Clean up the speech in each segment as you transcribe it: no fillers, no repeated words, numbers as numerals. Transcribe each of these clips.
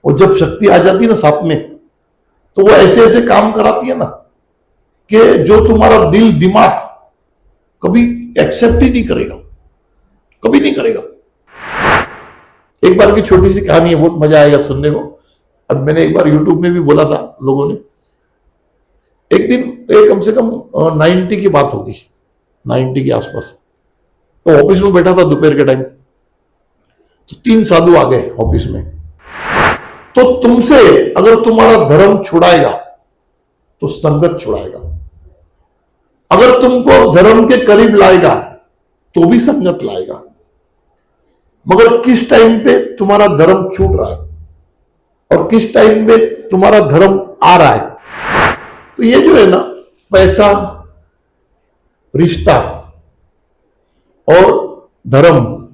और जब शक्ति आ जाती है ना साथ में, तो वो ऐसे ऐसे काम कराती है ना कि जो तुम्हारा दिल दिमाग कभी एक्सेप्ट ही नहीं करेगा, कभी नहीं करेगा। एक बार की छोटी सी कहानी है, बहुत मजा आएगा सुनने को। अब मैंने एक बार यूट्यूब में भी बोला था लोगों ने। एक दिन कम से कम 90 की बात होगी, 90 के आसपास। तो ऑफिस में बैठा था दोपहर के टाइम, तो 3 साधु आ गए ऑफिस में। तो तुमसे अगर तुम्हारा धर्म छुड़ाएगा तो संगत छुड़ाएगा, अगर तुमको धर्म के करीब लाएगा तो भी संगत लाएगा। मगर किस टाइम पे तुम्हारा धर्म छूट रहा है और किस टाइम पे तुम्हारा धर्म आ रहा है, तो ये जो है ना, पैसा, रिश्ता और धर्म,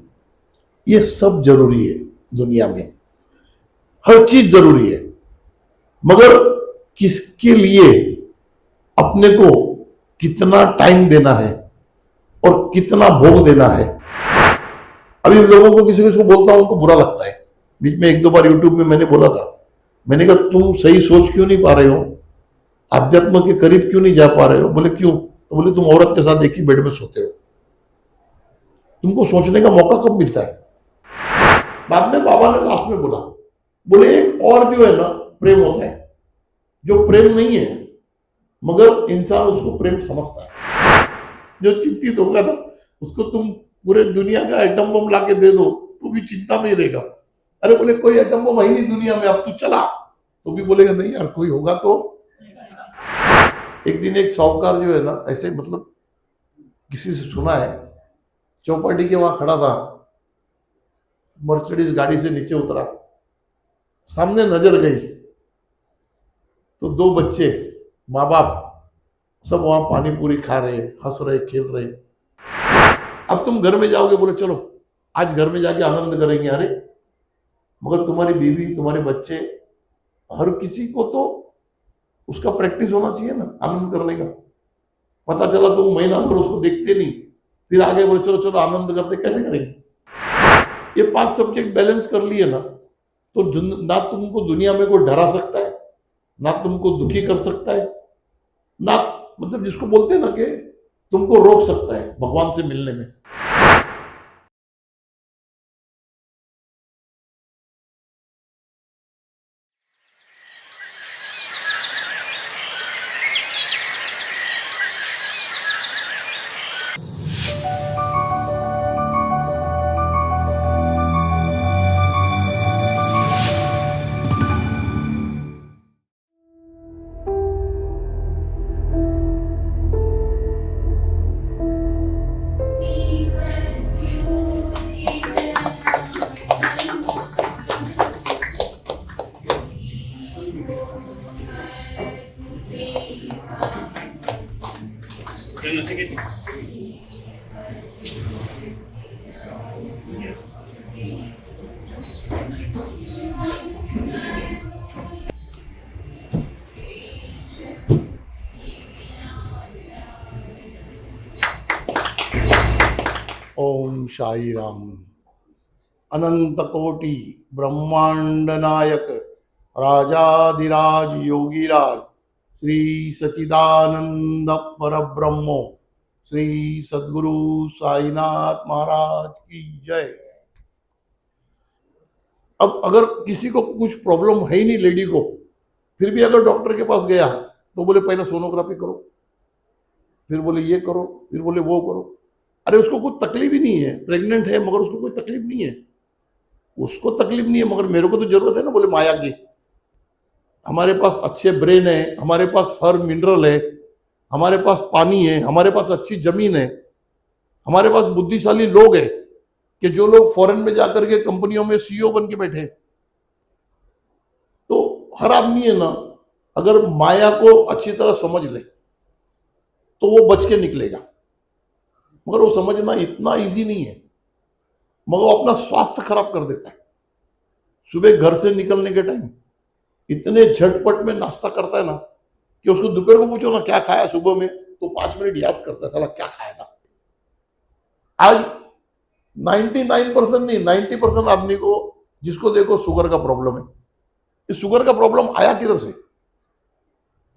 ये सब जरूरी है दुनिया में, हर चीज जरूरी है। मगर किसके लिए अपने को कितना टाइम देना है और कितना भोग देना है। अभी लोगों को किसी को बोलता हूं, उनको बुरा लगता है। बीच में 1-2 बार यूट्यूब में मैंने बोला था, मैंने कहा तुम सही सोच क्यों नहीं पा रहे हो, आध्यात्म के करीब क्यों नहीं जा पा रहे हो। बोले क्यों, तो बोले तुम औरत के साथ एक ही बेड में सोते हो, तुमको सोचने का मौका कब मिलता है। बाद में बाबा ने लास्ट में बोला, बोले एक और जो है ना प्रेम होता है, जो प्रेम नहीं है मगर इंसान उसको प्रेम समझता है। जो चिंतित होगा ना, उसको तुम पूरे दुनिया का एटम बम लाके दे दो तो भी चिंता में ही रहेगा। अरे बोले कोई एटम बम है ही नहीं दुनिया में, अब तू चला, तो भी बोलेगा नहीं यार कोई होगा तो। एक दिन एक साहूकार जो है ना, ऐसे मतलब किसी से सुना है, चौपाटी के वहां खड़ा था, मर्सिडीज गाड़ी से नीचे उतरा, सामने नजर गई तो 2 बच्चे, माँ बाप सब वहां पानी पूरी खा रहे, हंस रहे, खेल रहे। अब तुम घर में जाओगे, बोले चलो आज घर में जाके आनंद करेंगे। अरे मगर तुम्हारी बीवी, तुम्हारे बच्चे, हर किसी को तो उसका प्रैक्टिस होना चाहिए ना आनंद करने का। पता चला तुम महीना भर उसको देखते नहीं, फिर आगे बोले चलो चलो आनंद करते, कैसे करेंगे। ये 5 सब्जेक्ट बैलेंस कर लिए ना, तो ना तुमको दुनिया में कोई डरा सकता है, ना तुमको दुखी कर सकता है, ना मतलब जिसको बोलते हैं ना कि तुमको रोक सकता है भगवान से मिलने में। ओम साई राम। अनंत कोटि ब्रह्मांड नायक राजाधिराज योगीराज श्री सचिदानंद परब्रह्मो श्री सद्गुरु साईनाथ महाराज की जय। अब अगर किसी को कुछ प्रॉब्लम है ही नहीं, लेडी को, फिर भी अगर डॉक्टर के पास गया तो बोले पहले सोनोग्राफी करो, फिर बोले ये करो, फिर बोले वो करो। अरे उसको कोई तकलीफ ही नहीं है, प्रेग्नेंट है मगर उसको कोई तकलीफ नहीं है, उसको तकलीफ नहीं है, मगर मेरे को तो जरूरत है ना, बोले माया की। हमारे पास अच्छे ब्रेन है, हमारे पास हर मिनरल है, हमारे पास पानी है, हमारे पास अच्छी जमीन है, हमारे पास बुद्धिशाली लोग हैं कि जो लोग फॉरेन में जाकर के कंपनियों में सीईओ बन के बैठे। तो हर आदमी है ना, अगर माया को अच्छी तरह समझ ले तो वो बच के निकलेगा। मगर वो समझना इतना इजी नहीं है, मगर वो अपना स्वास्थ्य खराब कर देता है। सुबह घर से निकलने के टाइम इतने झटपट में नाश्ता करता है ना कि उसको दोपहर को पूछो ना क्या खाया सुबह में, तो 5 मिनट याद करता है साला क्या खाया था। आज 99% नहीं, 90% आदमी को जिसको देखो शुगर का प्रॉब्लम है। इस शुगर का प्रॉब्लम आया किधर से?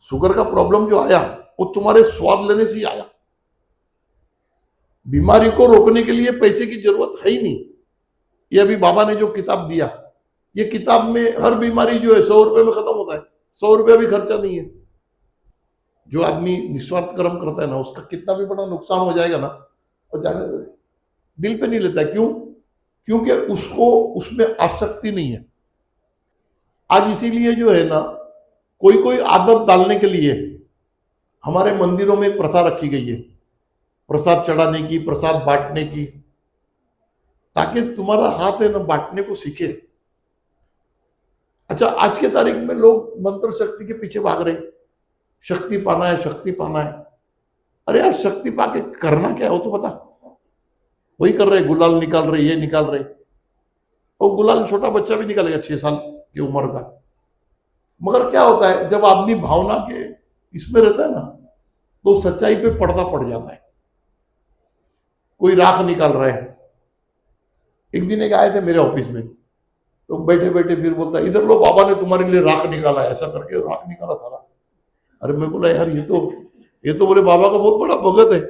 शुगर का प्रॉब्लम जो आया वो तुम्हारे स्वाद लेने से ही आया। बीमारी को रोकने के लिए पैसे की जरूरत है ही नहीं। ये अभी बाबा ने जो किताब दिया, ये किताब में हर बीमारी जो है 100 रुपए में खत्म होता है। 100 रुपया भी खर्चा नहीं है। जो आदमी निस्वार्थ कर्म करता है ना, उसका कितना भी बड़ा नुकसान हो जाएगा ना, और जाने दे, दिल पे नहीं लेता। क्यों? क्योंकि उसको उसमें आसक्ति नहीं है। आज इसीलिए जो है ना, कोई कोई आदत डालने के लिए हमारे मंदिरों में प्रथा रखी गई है, प्रसाद चढ़ाने की, प्रसाद बांटने की, ताकि तुम्हारा हाथ है ना बांटने को सीखे। अच्छा, आज के तारीख में लोग मंत्र शक्ति के पीछे भाग रहे, शक्ति पाना है, शक्ति पाना है। अरे यार, शक्ति पाके करना क्या हो तो पता? वही कर रहे, गुलाल निकाल रहे, ये निकाल रहे। और गुलाल छोटा बच्चा भी निकालेगा 6 साल की उम्र का। मगर क्या होता है, जब आदमी भावना के इसमें रहता है ना, तो सच्चाई पे पर्दा पड़ जाता है। कोई राख निकाल रहा है। एक दिन एक आए थे मेरे ऑफिस में, तो बैठे बैठे फिर बोलता है, इधर लो, बाबा ने तुम्हारे लिए राख निकाला है, ऐसा करके राख निकाला सारा। अरे मैं बोला, यार ये तो बोले बाबा का बहुत बड़ा भगत है।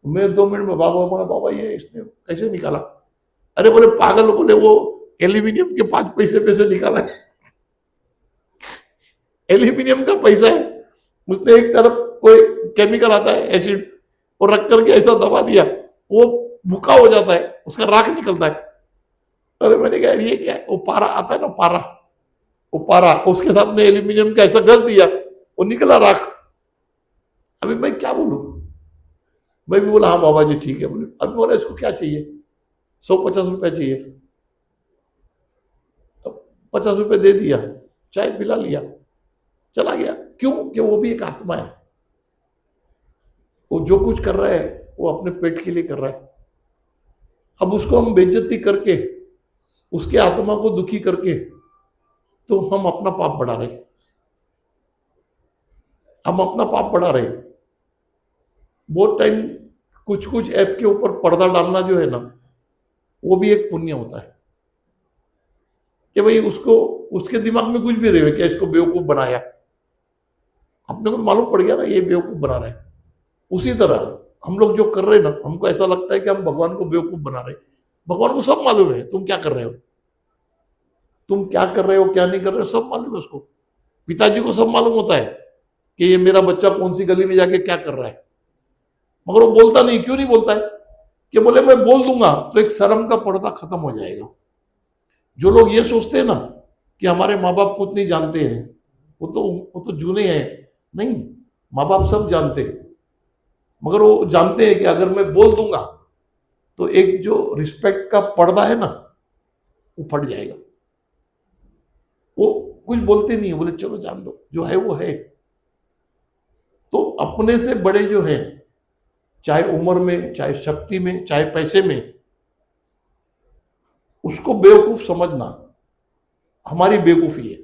मैं 2 मिनट में बाबा बोला, बाबा ये इसने कैसे निकाला? अरे बोले पागल, बोले वो एल्यूमिनियम के 5 पैसे निकाला है। एल्यूमिनियम का पैसा है, उसने एक तरफ कोई केमिकल आता है एसिड, और रख करके ऐसा दबा दिया, वो भूखा हो जाता है, उसका राख निकलता है। अरे मैंने कहा ये क्या है? वो पारा आता है ना, पारा, वो पारा, उसके साथ में एल्यूमिनियम का ऐसा घस दिया, वो निकला राख। अभी मैं क्या बोलूं? मैं भी बोला हाँ बाबा जी ठीक है। बोले अभी बोला इसको क्या चाहिए? 150 रुपया चाहिए। अब 50 रुपये दे दिया, चाय पिला लिया, चला गया। क्यों? कि वो भी एक आत्मा है। वो जो कुछ कर रहा है वो अपने पेट के लिए कर रहा है। अब उसको हम बेइज्जती करके, उसके आत्मा को दुखी करके, तो हम अपना पाप बढ़ा रहे, हम अपना पाप बढ़ा रहे। बहुत टाइम कुछ कुछ ऐप के ऊपर पर्दा डालना जो है ना, वो भी एक पुण्य होता है। कि भाई उसको, उसके दिमाग में कुछ भी रहे, क्या इसको बेवकूफ बनाया, अपने को तो मालूम पड़ गया ना ये बेवकूफ बना रहे हैं। उसी तरह हम लोग जो कर रहे हैं ना, हमको ऐसा लगता है कि हम भगवान को बेवकूफ बना रहे हैं। भगवान को सब मालूम है तुम क्या कर रहे हो, तुम क्या कर रहे हो, क्या नहीं कर रहे हो, सब मालूम है उसको। पिताजी को सब मालूम होता है कि ये मेरा बच्चा कौन सी गली में जाके क्या कर रहा है, मगर वो बोलता नहीं। क्यों नहीं बोलता है? कि बोले मैं बोल दूंगा तो एक शर्म का पर्दा खत्म हो जाएगा। जो लोग ये सोचते हैं ना कि हमारे माँ बाप कुछ नहीं जानते हैं, वो तो जूने हैं। नहीं, माँ बाप सब जानते हैं, मगर वो जानते हैं कि अगर मैं बोल दूंगा तो एक जो रिस्पेक्ट का पर्दा है ना, वो फट जाएगा। वो कुछ बोलते नहीं है, बोले चलो जान दो, जो है वो है। तो अपने से बड़े जो है, चाहे उम्र में, चाहे शक्ति में, चाहे पैसे में, उसको बेवकूफ समझना हमारी बेवकूफी है।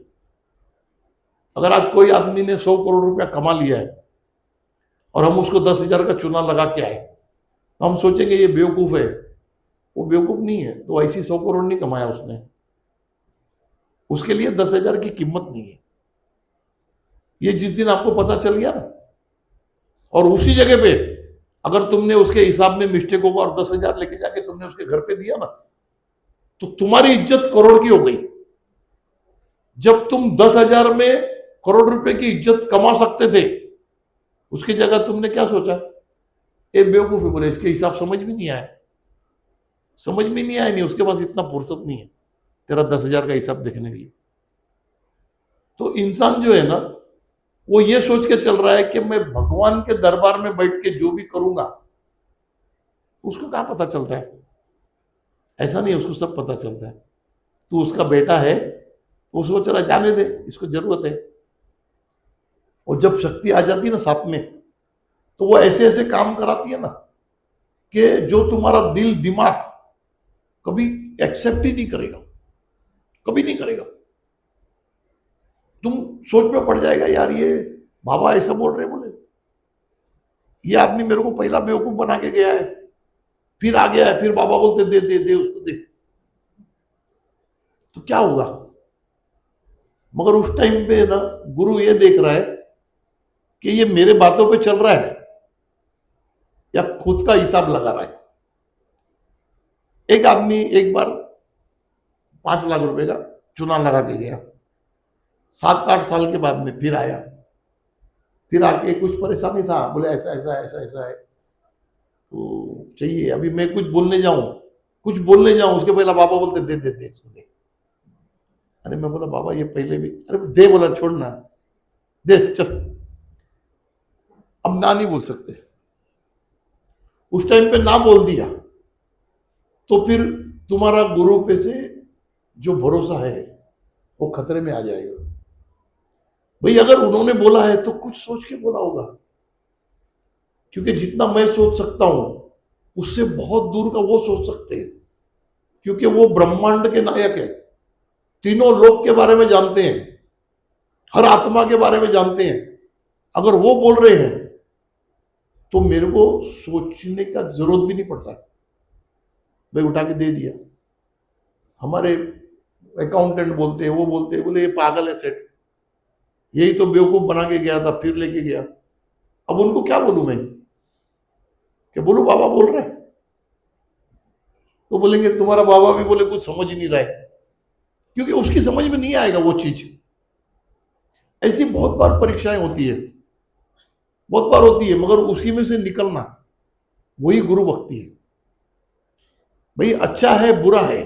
अगर आज कोई आदमी ने 100 करोड़ रुपया कमा लिया है और हम उसको 10,000 का चूना लगा के आए, तो हम सोचेंगे ये बेवकूफ है। वो बेवकूफ नहीं है, तो ऐसी 100 करोड़ नहीं कमाया उसने, उसके लिए 10,000 की कीमत नहीं है। ये जिस दिन आपको पता चल गया ना, और उसी जगह पे अगर तुमने उसके हिसाब में मिस्टेक होगा और 10,000 लेके जाके तुमने उसके घर पे दिया ना, तो तुम्हारी इज्जत करोड़ की हो गई। जब तुम 10,000 में करोड़ रुपए की इज्जत कमा सकते थे, उसकी जगह तुमने क्या सोचा? ये बेवकूफ है, बोले इसके हिसाब समझ में नहीं आया, समझ में नहीं आया, नहीं उसके पास इतना फुर्सत नहीं है तेरा 10,000 का हिसाब देखने के लिए। तो इंसान जो है ना, वो ये सोच के चल रहा है कि मैं भगवान के दरबार में बैठ के जो भी करूंगा, उसको क्या पता चलता है? ऐसा नहीं, उसको सब पता चलता है। तू उसका बेटा है तो उसको चला जाने दे, इसको जरूरत है। और जब शक्ति आ जाती है ना साथ में, तो वो ऐसे ऐसे काम कराती है ना कि जो तुम्हारा दिल दिमाग कभी एक्सेप्ट ही नहीं करेगा, कभी नहीं करेगा। तुम सोच में पड़ जाएगा, यार ये बाबा ऐसा बोल रहे, बोले ये आदमी मेरे को पहला बेवकूफ बना के गया है, फिर आ गया है, फिर बाबा बोलते दे दे दे उसको दे। तो क्या होगा? मगर उस टाइम पे ना गुरु ये देख रहा है कि ये मेरे बातों पे चल रहा है या खुद का हिसाब लगा रहा है। एक आदमी एक बार 5 लाख रुपए का चुनाव लगा के गया, 7-8 साल के बाद में फिर आया, फिर आके कुछ परेशानी था, बोले ऐसा ऐसा ऐसा ऐसा है तो चाहिए। अभी मैं कुछ बोलने जाऊं उसके पहले बाबा बोलते दे दे दे इसको दे। अरे मैं बोला बाबा ये पहले भी, अरे दे, बोला छोड़ना, दे चल। अब ना नहीं बोल सकते, उस टाइम पे ना बोल दिया तो फिर तुम्हारा गुरु पे से जो भरोसा है वो खतरे में आ जाएगा। भाई अगर उन्होंने बोला है तो कुछ सोच के बोला होगा, क्योंकि जितना मैं सोच सकता हूं उससे बहुत दूर का वो सोच सकते हैं, क्योंकि वो ब्रह्मांड के नायक है, तीनों लोक के बारे में जानते हैं, हर आत्मा के बारे में जानते हैं। अगर वो बोल रहे हैं तो मेरे को सोचने का जरूरत भी नहीं पड़ता, भाई उठा के दे दिया। हमारे अकाउंटेंट बोलते हैं, वो बोलते हैं, बोले ये पागल है सेठ, यही तो बेवकूफ बना के गया था फिर लेके गया। अब उनको क्या बोलूं मैं, क्या बोलूं बाबा बोल रहे हैं, तो बोलेंगे तुम्हारा बाबा भी बोले कुछ समझ ही नहीं रहा है, क्योंकि उसकी समझ में नहीं आएगा वो चीज। ऐसी बहुत बार परीक्षाएं होती है, बहुत बार होती है, मगर उसी में से निकलना वही गुरु भक्ति है। भाई अच्छा है बुरा है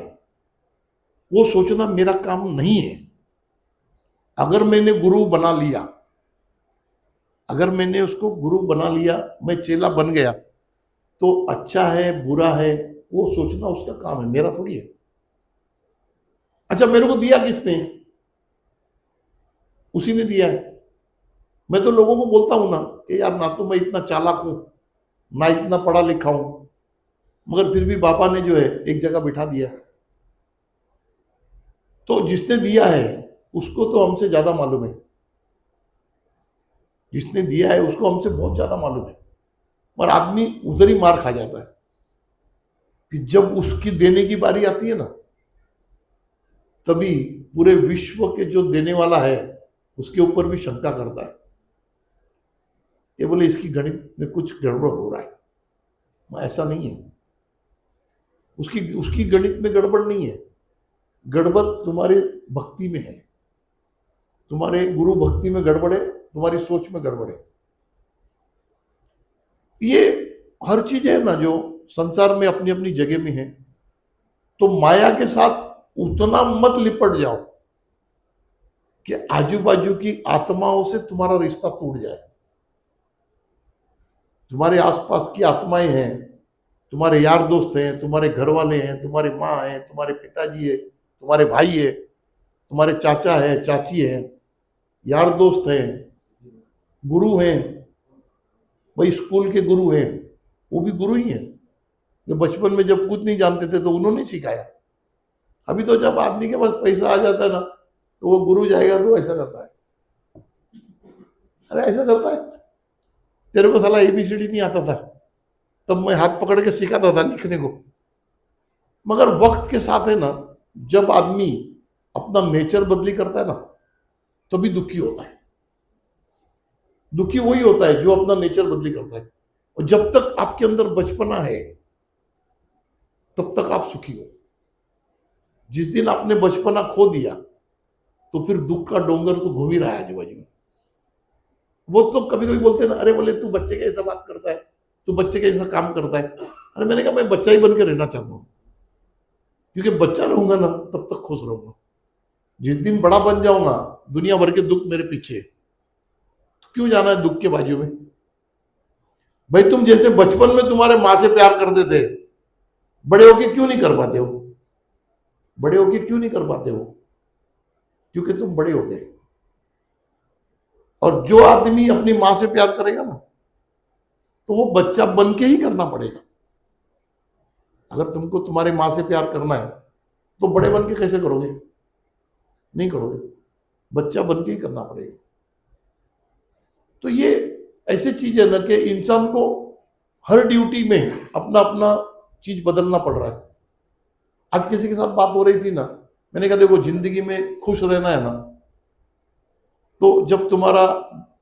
वो सोचना मेरा काम नहीं है। अगर मैंने गुरु बना लिया, अगर मैंने उसको गुरु बना लिया, मैं चेला बन गया, तो अच्छा है बुरा है वो सोचना उसका काम है, मेरा थोड़ी है। अच्छा मेरे को दिया किसने, उसी ने दिया है। मैं तो लोगों को बोलता हूं ना कि यार ना तो मैं इतना चालाक हूं ना इतना पढ़ा लिखा हूं, मगर फिर भी बाबा ने जो है एक जगह बिठा दिया, तो जिसने दिया है उसको तो हमसे ज्यादा मालूम है, जिसने दिया है उसको हमसे बहुत ज्यादा मालूम है। और आदमी उधर ही मार खा जाता है कि जब उसकी देने की बारी आती है ना, तभी पूरे विश्व के जो देने वाला है उसके ऊपर भी शंका करता है, ये बोले इसकी गणित में कुछ गड़बड़ हो रहा है। ऐसा नहीं है, उसकी गणित में गड़बड़ नहीं है, गड़बड़ तुम्हारे भक्ति में है, तुम्हारे गुरु भक्ति में गड़बड़ है, तुम्हारी सोच में गड़बड़ है। ये हर चीज है ना जो संसार में अपनी अपनी जगह में है, तो माया के साथ उतना मत लिपट जाओ कि आजू बाजू की आत्माओं से तुम्हारा रिश्ता टूट जाए। तुम्हारे आसपास की आत्माएं हैं, तुम्हारे यार दोस्त हैं, तुम्हारे घर वाले हैं, तुम्हारी माँ है, तुम्हारे पिताजी है, तुम्हारे भाई है, तुम्हारे चाचा है, चाची है, यार दोस्त हैं, गुरु हैं। भाई स्कूल के गुरु हैं, वो भी गुरु ही हैं, जो बचपन में जब कुछ नहीं जानते थे तो उन्होंने सिखाया। अभी तो जब आदमी के पास पैसा आ जाता है ना, तो वो गुरु जाएगा तो ऐसा करता है, अरे ऐसा करता है, तेरे को साला ABCD नहीं आता था, तब मैं हाथ पकड़ के सिखाता था लिखने को। मगर वक्त के साथ है ना, जब आदमी अपना नेचर बदली करता है ना, तभी दुखी होता है। दुखी वही होता है जो अपना नेचर बदली करता है। और जब तक आपके अंदर बचपना है तब तक आप सुखी हो। जिस दिन आपने बचपना खो दिया तो फिर दुख का डोंगर तो घूम ही रहा है आजू बाजू में। वो तो कभी कभी बोलते हैं ना, अरे बोले तू बच्चे के ऐसा बात करता है, तू बच्चे के ऐसा काम करता है। अरे मैंने कहा मैं बच्चा ही बन के रहना चाहता हूँ, क्योंकि बच्चा रहूंगा ना तब तक खुश रहूंगा। जिस दिन बड़ा बन जाऊंगा दुनिया भर के दुख मेरे पीछे, तो क्यों जाना है दुख के बाजू में। भाई तुम जैसे बचपन में तुम्हारे माँ से प्यार करते थे, बड़े होके क्यों नहीं कर पाते हो, बड़े होके क्यों नहीं कर पाते हो, क्योंकि तुम बड़े हो गए। और जो आदमी अपनी माँ से प्यार करेगा ना, तो वो बच्चा बन के ही करना पड़ेगा। अगर तुमको तुम्हारी माँ से प्यार करना है तो बड़े बन के कैसे करोगे, नहीं करोगे, बच्चा बन के ही करना पड़ेगा। तो ये ऐसी चीज है ना कि इंसान को हर ड्यूटी में अपना अपना चीज बदलना पड़ रहा है। आज किसी के साथ बात हो रही थी ना, मैंने कहा देखो जिंदगी में खुश रहना है ना, तो जब तुम्हारा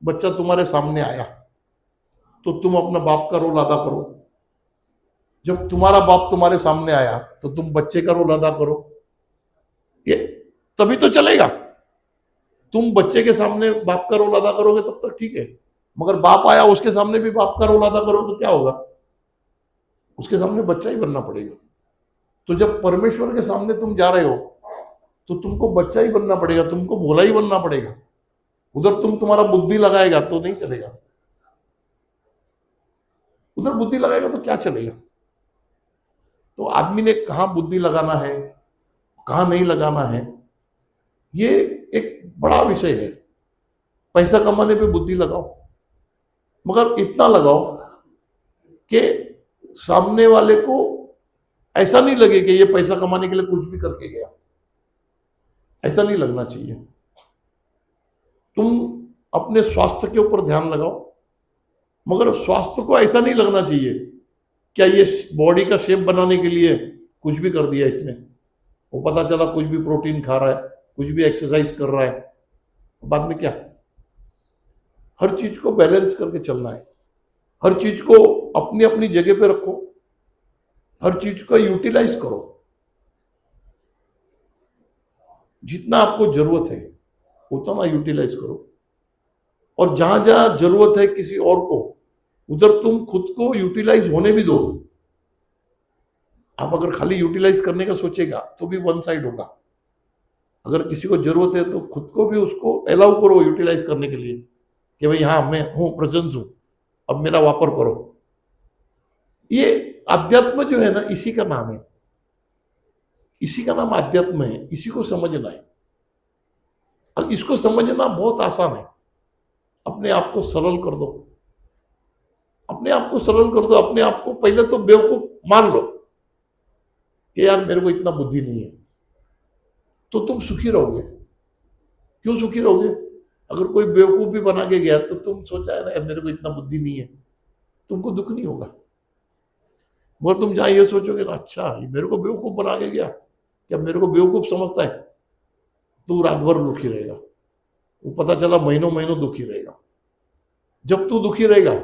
बच्चा तुम्हारे सामने आया तो तुम अपना बाप का रोल अदा करो, जब तुम्हारा बाप तुम्हारे सामने आया तो तुम बच्चे का रोल अदा करो। ये तभी तो चलेगा। तुम बच्चे के सामने बाप का रोल अदा करोगे तब तक ठीक है, मगर बाप आया उसके सामने भी बाप का रोल अदा करोगे तो क्या होगा? उसके सामने बच्चा ही बनना पड़ेगा। तो जब परमेश्वर के सामने तुम जा रहे हो तो तुमको बच्चा ही बनना पड़ेगा, तुमको भोला ही बनना पड़ेगा। उधर तुम्हारा बुद्धि लगाएगा तो नहीं चलेगा, उधर बुद्धि लगाएगा तो क्या चलेगा? तो आदमी ने कहाँ बुद्धि लगाना है, कहाँ नहीं लगाना है, ये एक बड़ा विषय है। पैसा कमाने पे बुद्धि लगाओ, मगर इतना लगाओ कि सामने वाले को ऐसा नहीं लगे कि ये पैसा कमाने के लिए कुछ भी करके गया। ऐसा नहीं लगना चाहिए। तुम अपने स्वास्थ्य के ऊपर ध्यान लगाओ, मगर स्वास्थ्य को ऐसा नहीं लगना चाहिए क्या ये बॉडी का शेप बनाने के लिए कुछ भी कर दिया इसने। वो पता चला कुछ भी प्रोटीन खा रहा है, कुछ भी एक्सरसाइज कर रहा है, बाद में क्या? हर चीज को बैलेंस करके चलना है, हर चीज को अपनी अपनी जगह पे रखो, हर चीज को यूटिलाइज करो। जितना आपको जरूरत है उतना यूटिलाइज करो, और जहां जहां जरूरत है किसी और को, उधर तुम खुद को यूटिलाइज होने भी दो। आप अगर खाली यूटिलाइज करने का सोचेगा तो भी वन साइड होगा। अगर किसी को जरूरत है तो खुद को भी उसको अलाउ करो यूटिलाइज करने के लिए कि भाई हाँ मैं हूं, प्रेजेंस हूं, अब मेरा वापर करो। ये अध्यात्म जो है ना, इसी का नाम है, इसी का नाम अध्यात्म है, इसी को समझना है। और इसको समझना बहुत आसान है। अपने आप को सरल कर दो, अपने आप को सरल कर दो, अपने आप को पहले तो बेवकूफ मान लो कि यार मेरे को इतना बुद्धि नहीं है, तो तुम सुखी रहोगे। क्यों सुखी रहोगे? अगर कोई बेवकूफ भी बना के गया तो तुम सोचा है ना यार मेरे को इतना बुद्धि नहीं है, तुमको दुख नहीं होगा। मगर तुम जहां ये सोचोगे ना, अच्छा ये मेरे को बेवकूफ बना के गया, क्या मेरे को बेवकूफ समझता है, तू रात भर दुखी रहेगा। वो पता चला महीनों महीनों दुखी रहेगा। जब तू दुखी रहेगा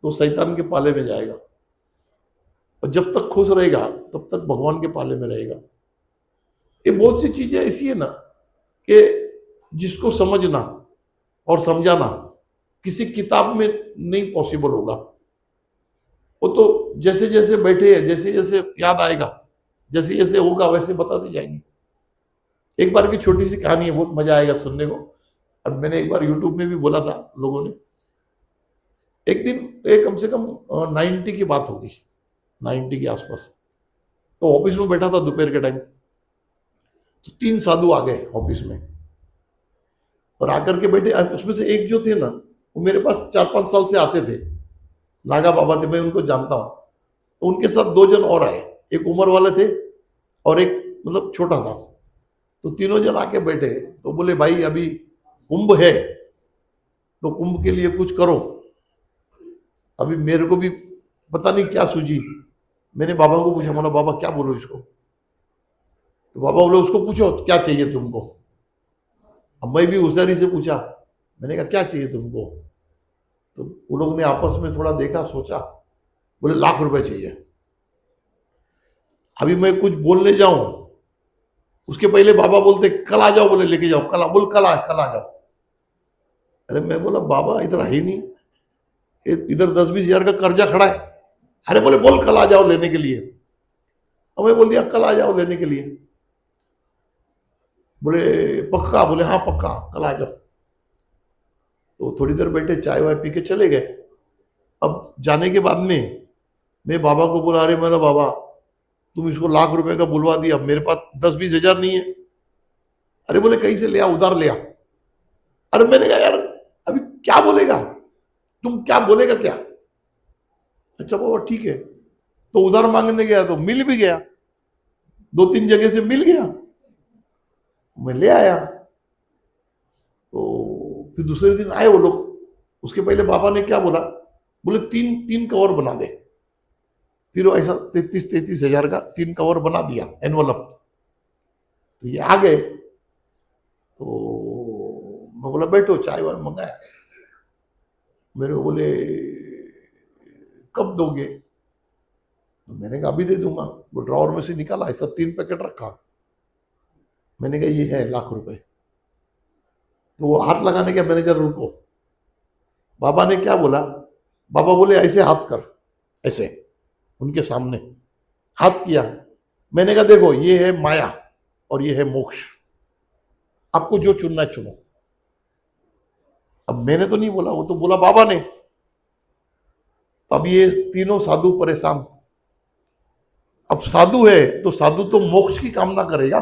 तो शैतान के पाले में जाएगा, और जब तक खुश रहेगा तब तक भगवान के पाले में रहेगा। ये बहुत सी चीजें ऐसी है ना कि जिसको समझना और समझाना किसी किताब में नहीं पॉसिबल होगा। वो तो जैसे जैसे बैठे हैं, जैसे जैसे याद आएगा, जैसे जैसे होगा वैसे बताते जाएंगे। एक बार की छोटी सी कहानी है, बहुत मजा आएगा सुनने को। अब मैंने एक बार यूट्यूब में भी बोला था लोगों ने। एक दिन एक कम से कम 90 की बात होगी, 90 के आसपास। तो ऑफिस में बैठा था दोपहर के टाइम, तो 3 साधु आ गए ऑफिस में, और आकर के बैठे। उसमें से एक जो थे ना, वो मेरे पास 4-5 साल से आते थे, नागा बाबा थे, मैं उनको जानता हूँ। तो उनके साथ 2 जन और आए, एक उम्र वाले थे और एक मतलब छोटा था। तो तीनों जन आके बैठे, तो बोले भाई अभी कुंभ है तो कुंभ के लिए कुछ करो। अभी मेरे को भी पता नहीं क्या सूझी, मैंने बाबा को पूछा, बोला बाबा क्या बोलो इसको? तो बाबा बोले उसको पूछो क्या चाहिए तुमको। अब मैं भी होशियारी से पूछा, मैंने कहा क्या चाहिए तुमको? तो उन लोगों ने आपस में थोड़ा देखा, सोचा, बोले ₹1,00,000 चाहिए। अभी मैं कुछ बोलने जाऊं, उसके पहले बाबा बोलते कल आ जाओ, बोले लेके जाओ, कल बोल कल आ जाओ। अरे मैं बोला बाबा इधर है ही नहीं, इधर 10-20 हजार का कर्जा खड़ा है। अरे बोले बोल कल आ जाओ लेने के लिए। अब मैं बोल दिया कल आ जाओ लेने के लिए। बोले पक्का? बोले हाँ पक्का, कल आ जाओ। तो थोड़ी देर बैठे, चाय वाय पी के चले गए। अब जाने के बाद में मैं बाबा को बोला, अरे मेरा बाबा तुम इसको ₹1,00,000 का बुलवा दिया, मेरे पास 10-20 हजार नहीं है। अरे बोले कहीं से ले आ, उधार ले आ। अरे मैंने कहा यार अभी क्या बोलेगा, तुम क्या बोलेगा क्या? अच्छा बाबा ठीक है। तो उधार मांगने गया तो मिल भी गया, 2-3 जगह से मिल गया, मैं ले आया। तो फिर दूसरे दिन आए वो लोग। उसके पहले बाबा ने क्या बोला, बोले 3 कवर बना दे। फिर वो ऐसा 33 हजार का 3 कवर बना दिया एनवलप। तो ये आ गए। तो मैं बोला बैठो, चाय वाय मंगाया। मेरे को बोले कब दोगे? तो मैंने कहा अभी दे दूंगा। वो ड्रॉवर में से निकाला, ऐसा 3 पैकेट रखा। मैंने कहा ये है ₹1,00,000। तो वो हाथ लगाने के, मैनेजर रुको। बाबा ने क्या बोला? बाबा बोले ऐसे हाथ कर, ऐसे उनके सामने हाथ किया। मैंने कहा देखो ये है माया और ये है मोक्ष, आपको जो चुनना है चुनो। अब मैंने तो नहीं बोला, वो तो बोला बाबा ने। अब ये तीनों साधु परेशान। अब साधु है तो साधु तो मोक्ष की कामना करेगा।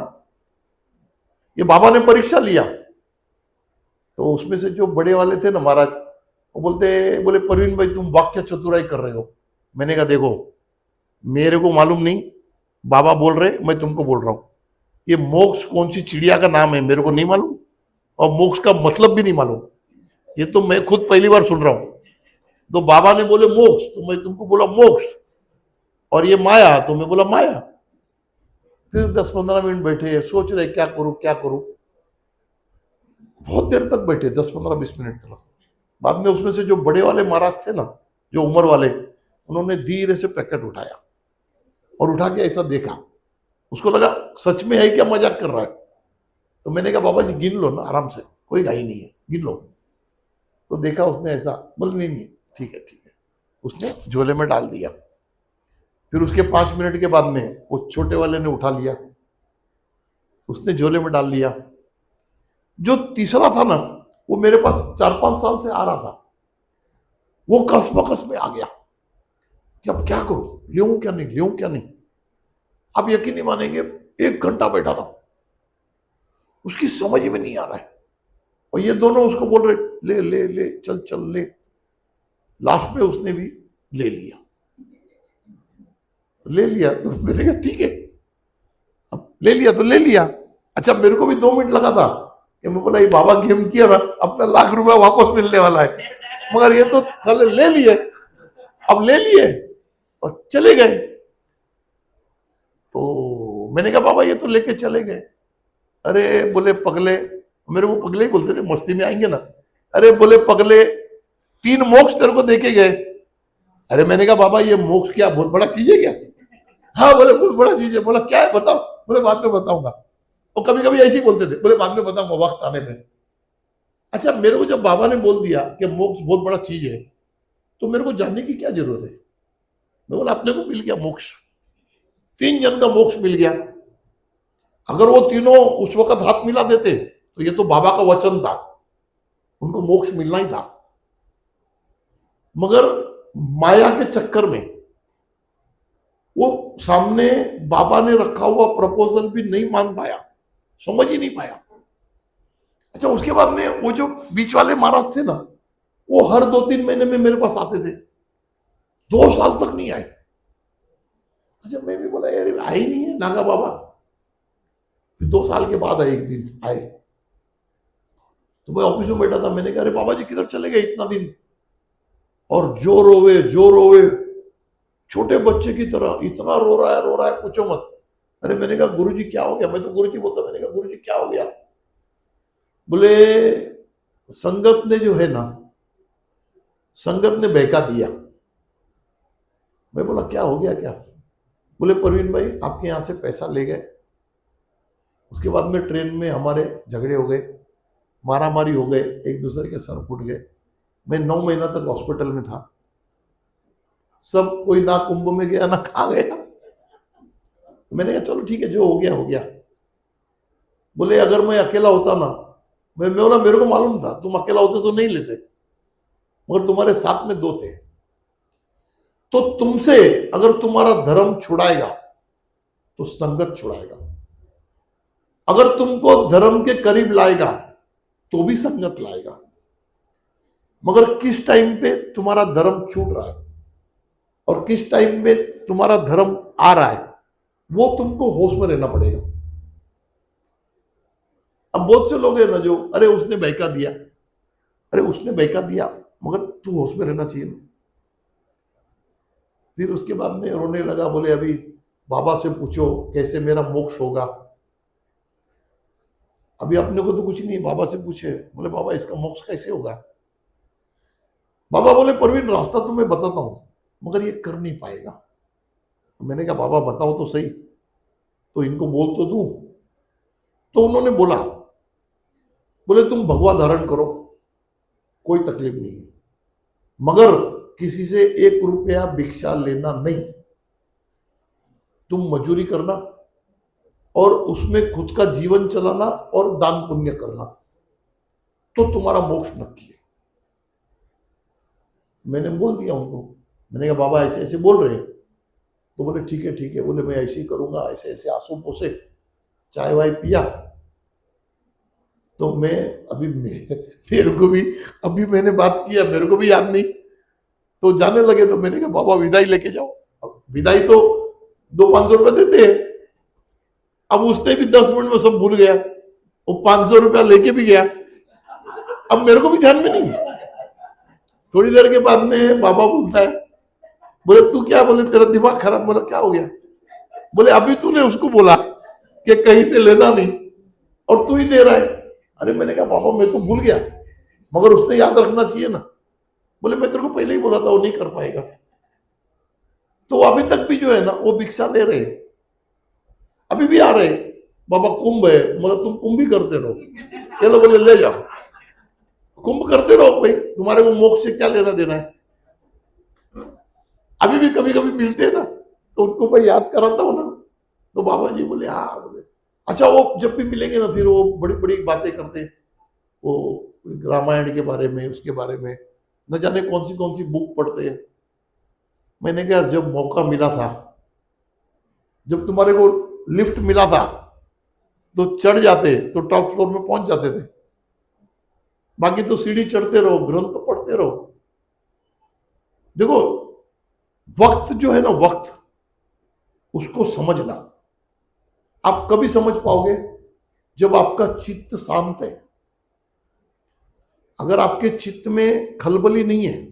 ये बाबा ने परीक्षा लिया। तो उसमें से जो बड़े वाले थे ना महाराज, वो बोले परवीन भाई तुम वाक्य चतुराई कर रहे हो। मैंने कहा देखो मेरे को मालूम नहीं, बाबा बोल रहे, मैं तुमको बोल रहा हूं। ये मोक्ष कौन सी चिड़िया का नाम है मेरे को नहीं मालूम, और मोक्ष का मतलब भी नहीं मालूम। ये तो मैं खुद पहली बार सुन रहा हूं। तो बाबा ने बोले मोक्ष, तो मैं तुमको बोला मोक्ष। और ये माया, तो मैं बोला माया। फिर 10-15 मिनट बैठे, सोच रहे क्या करूं क्या करूं। बहुत देर तक बैठे, 10-15-20 मिनट तक। बाद में उसमें से जो बड़े वाले महाराज थे ना, जो उम्र वाले, उन्होंने धीरे से पैकेट उठाया और उठा के ऐसा देखा। उसको लगा सच में है क्या, मजाक कर रहा है। तो मैंने कहा बाबा जी गिन लो ना आराम से, कोई घाई नहीं है, गिन लो। तो देखा उसने ऐसा, बोल नहीं नहीं ठीक है ठीक है। उसने झोले में डाल दिया। फिर उसके 5 मिनट के बाद में वो छोटे वाले ने उठा लिया, उसने झोले में डाल लिया। जो तीसरा था ना, वो मेरे पास 4-5 साल से आ रहा था। वो कसमकस में आ गया कि अब क्या करूं, लेऊं क्या नहीं, लेऊं क्या नहीं। आप यकीन नहीं मानेंगे, 1 घंटा बैठा था, उसकी समझ में नहीं आ रहा है। और ये दोनों उसको बोल रहे ले ले ले, चल चल ले। लास्ट में उसने भी ले लिया। ले लिया तो मैंने कहा ठीक है, अब ले लिया तो ले लिया। अच्छा मेरे को भी 2 मिनट लगा था कि मैं बोला ये बाबा गेम किया ना, अपना ₹1,00,000 वापस मिलने वाला है। मगर ये तो साले ले लिए, अब ले लिए और चले गए। तो मैंने कहा बाबा ये तो लेके चले गए। अरे बोले पगले, मेरे को पगले ही बोलते थे, मस्ती में आएंगे ना। अरे बोले पगले 3 मोक्ष तेरे को देके गए। अरे मैंने कहा बाबा ये मोक्ष क्या बहुत बड़ा चीज है क्या? हाँ बोले बहुत बड़ा चीज है। बोला क्या है बताओ? बोले बाद में बताऊंगा। और कभी कभी ऐसे ही बोलते थे, बोले बाद में बताऊंगा वक्त आने में। अच्छा मेरे को जब बाबा ने बोल दिया कि मोक्ष बहुत बड़ा चीज है, तो मेरे को जानने की क्या जरूरत है? मैं बोला अपने को मिल गया मोक्ष, 3 जन का मोक्ष मिल गया। अगर वो तीनों उस वक्त हाथ मिला देते तो ये तो बाबा का वचन था, उनको मोक्ष मिलना ही था। मगर माया के चक्कर में वो सामने बाबा ने रखा हुआ प्रपोजल भी नहीं मान पाया, समझ ही नहीं पाया। अच्छा उसके बाद में वो जो बीच वाले महाराज थे ना, वो हर 2-3 महीने में मेरे पास आते थे, 2 साल तक नहीं आए। अच्छा मैं भी बोला यार आए ही नहीं है नागा बाबा। फिर 2 साल के बाद आए, एक दिन आए। तो मैं ऑफिस में बैठा था, मैंने कहा अरे बाबा जी किधर चले गए इतना दिन? और जो रोवे, छोटे बच्चे की तरह इतना रो रहा है पूछो मत। अरे मैंने कहा गुरुजी क्या हो गया? मैं तो गुरुजी बोलता, मैंने कहा गुरुजी क्या हो गया? बोले संगत ने जो है ना, संगत ने बहका दिया। मैं बोला क्या हो गया क्या? बोले परवीन भाई आपके यहां से पैसा ले गए, उसके बाद में ट्रेन में हमारे झगड़े हो गए, मारामारी हो गए, एक दूसरे के सर फूट गए। मैं 9 महीना तक हॉस्पिटल में था। सब कोई ना कुंभ में गया ना खा गया। तो मैंने कहा चलो ठीक है जो हो गया हो गया। बोले अगर मैं अकेला होता ना, मैं बोला मेरे को मालूम था तुम अकेला होते तो नहीं लेते, मगर तुम्हारे साथ में 2 थे। तो तुमसे अगर तुम्हारा धर्म छुड़ाएगा तो संगत छुड़ाएगा, अगर तुमको धर्म के करीब लाएगा तो भी संगत लाएगा। मगर किस टाइम पे तुम्हारा धर्म छूट रहा है और किस टाइम में तुम्हारा धर्म आ रहा है, वो तुमको होश में रहना पड़ेगा। अब बहुत से लोग हैं ना जो अरे उसने बहका दिया, अरे उसने बहका दिया मगर तू होश में रहना चाहिए ना। फिर उसके बाद में रोने लगा, बोले अभी बाबा से पूछो कैसे मेरा मोक्ष होगा। अभी अपने को तो कुछ नहीं, बाबा से पूछे, बोले बाबा इसका मोक्ष कैसे होगा। बाबा बोले परवीन रास्ता तो मैं बताता हूं मगर ये कर नहीं पाएगा। मैंने कहा बाबा बताओ तो सही, तो इनको बोल तो दूं। तो उन्होंने बोला, बोले तुम भगवा धारण करो, कोई तकलीफ नहीं है, मगर किसी से 1 रुपया भिक्षा लेना नहीं। तुम मजूरी करना और उसमें खुद का जीवन चलाना और दान पुण्य करना, तो तुम्हारा मोक्ष नक्की है। मैंने बोल दिया उनको, मैंने कहा बाबा ऐसे ऐसे बोल रहे हैं। तो बोले ठीक है ठीक है, बोले मैं ऐसे ही करूंगा, ऐसे ऐसे आंसू पोसे, चाय वाय पिया। तो मैं अभी मेरे को भी, अभी मैंने बात किया, मेरे को भी याद नहीं। तो जाने लगे तो मैंने कहा बाबा विदाई लेके जाओ। अब विदाई तो 200-500 रुपए देते हैं। अब उससे भी 10 मिनट में सब भूल गया, वो 500 रुपया लेके भी गया। अब मेरे को भी ध्यान में नहीं है। थोड़ी देर के बाद में बाबा बोलता है, बोले तू क्या, बोले तेरा दिमाग खराब। बोला क्या हो गया। बोले अभी तूने उसको बोला कि कहीं से लेना नहीं और तू ही दे रहा है। अरे मैंने कहा बाबा मैं तो भूल गया, मगर उसने याद रखना चाहिए ना। बोले मैं तेरे को पहले ही बोला था वो नहीं कर पाएगा। तो अभी तक भी जो है ना वो भिक्षा ले रहे, अभी भी आ रहे। बाबा कुंभ है, बोला तुम कुंभ ही करते रहो। चलो बोले ले जाओ, कुंभ करते रहो भाई, तुम्हारे को मोक्ष से क्या लेना देना है। अभी भी कभी कभी मिलते हैं ना, तो उनको मैं याद कराता हूँ ना। तो बाबा जी बोले हाँ, बोले अच्छा। वो जब भी मिलेंगे ना फिर वो बड़ी बड़ी बातें करते हैं, वो रामायण के बारे में, उसके बारे में, न जाने कौन सी बुक पढ़ते हैं। मैंने कहा जब मौका मिला था, जब तुम्हारे को लिफ्ट मिला था तो चढ़ जाते, तो टॉप फ्लोर में पहुंच जाते थे। बाकी तो सीढ़ी चढ़ते रहो, ग्रंथ पढ़ते रहो। देखो वक्त जो है ना, वक्त उसको समझना। आप कभी समझ पाओगे जब आपका चित्त शांत है। अगर आपके चित्त में खलबली नहीं है,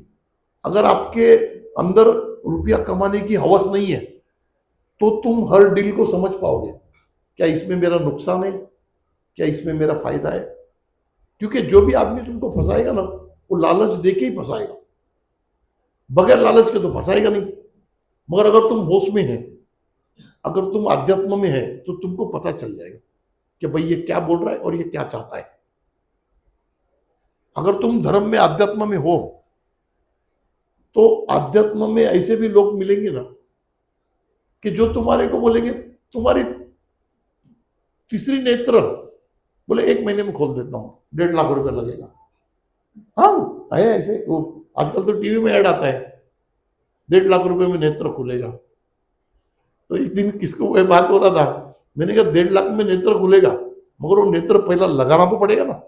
अगर आपके अंदर रुपया कमाने की हवस नहीं है, तो तुम हर डील को समझ पाओगे, क्या इसमें मेरा नुकसान है, क्या इसमें मेरा फायदा है। क्योंकि जो भी आदमी तुमको फंसाएगा ना, वो लालच दे के ही फंसाएगा, बगैर लालच के तो फंसाएगा नहीं। मगर अगर तुम होश में है, अगर तुम आध्यात्म में है, तो तुमको पता चल जाएगा कि भाई ये क्या बोल रहा है और ये क्या चाहता है। अगर तुम धर्म में, आध्यात्म में हो, तो आध्यात्म में ऐसे भी लोग मिलेंगे ना कि जो तुम्हारे को बोलेंगे तुम्हारी तीसरी नेत्र, बोले 1 महीने में खोल देता हूं, 1.5 लाख रुपया लगेगा। हाँ है ऐसे, वो आजकल तो टीवी में ऐड आता है, 1.5 लाख रुपए में नेत्र खुलेगा। तो एक दिन किसको वह बात हो रहा था, मैंने कहा 1.5 लाख में नेत्र खुलेगा, मगर वो नेत्र पहला लगाना तो पड़ेगा ना,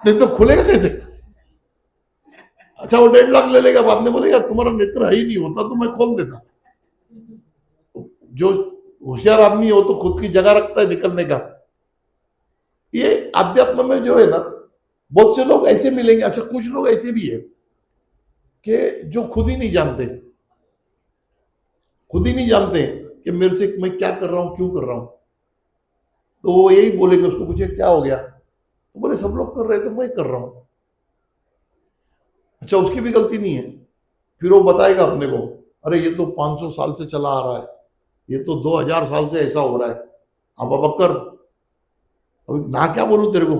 नेत्र खुलेगा कैसे। अच्छा वो 1.5 लाख ले लेगा, बाद में बोलेगा तुम्हारा नेत्र है ही नहीं, होता तो मैं खोल देता। जो होशियार आदमी है वो तो खुद की जगह रखता है निकलने का। ये अध्यात्म में जो है ना, बहुत से लोग ऐसे मिलेंगे। अच्छा कुछ लोग ऐसे भी है कि जो खुद ही नहीं जानते, खुद ही नहीं जानते कि मेरे से मैं क्या कर रहा हूं, क्यों कर रहा हूं। तो वो यही बोलेंगे, उसको पूछे क्या हो गया, तो बोले सब लोग कर रहे तो मैं कर रहा हूं। अच्छा उसकी भी गलती नहीं है। फिर वो बताएगा अपने को, अरे ये तो 500 साल से चला आ रहा है, ये तो 2000 साल से ऐसा हो रहा है। अब कर, अभी ना क्या बोलूं तेरे को,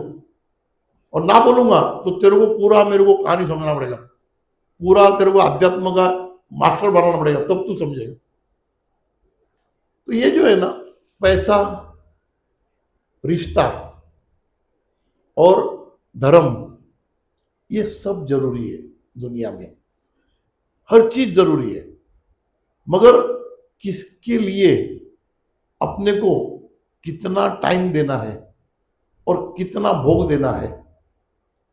और ना बोलूंगा तो तेरे को पूरा मेरे को कहानी समझना पड़ेगा, पूरा तेरे को अध्यात्म का मास्टर बनाना पड़ेगा, तब तू समझेगा। तो ये जो है ना, पैसा, रिश्ता और धर्म, ये सब जरूरी है दुनिया में, हर चीज जरूरी है। मगर किसके लिए, अपने को कितना टाइम देना है और कितना भोग देना है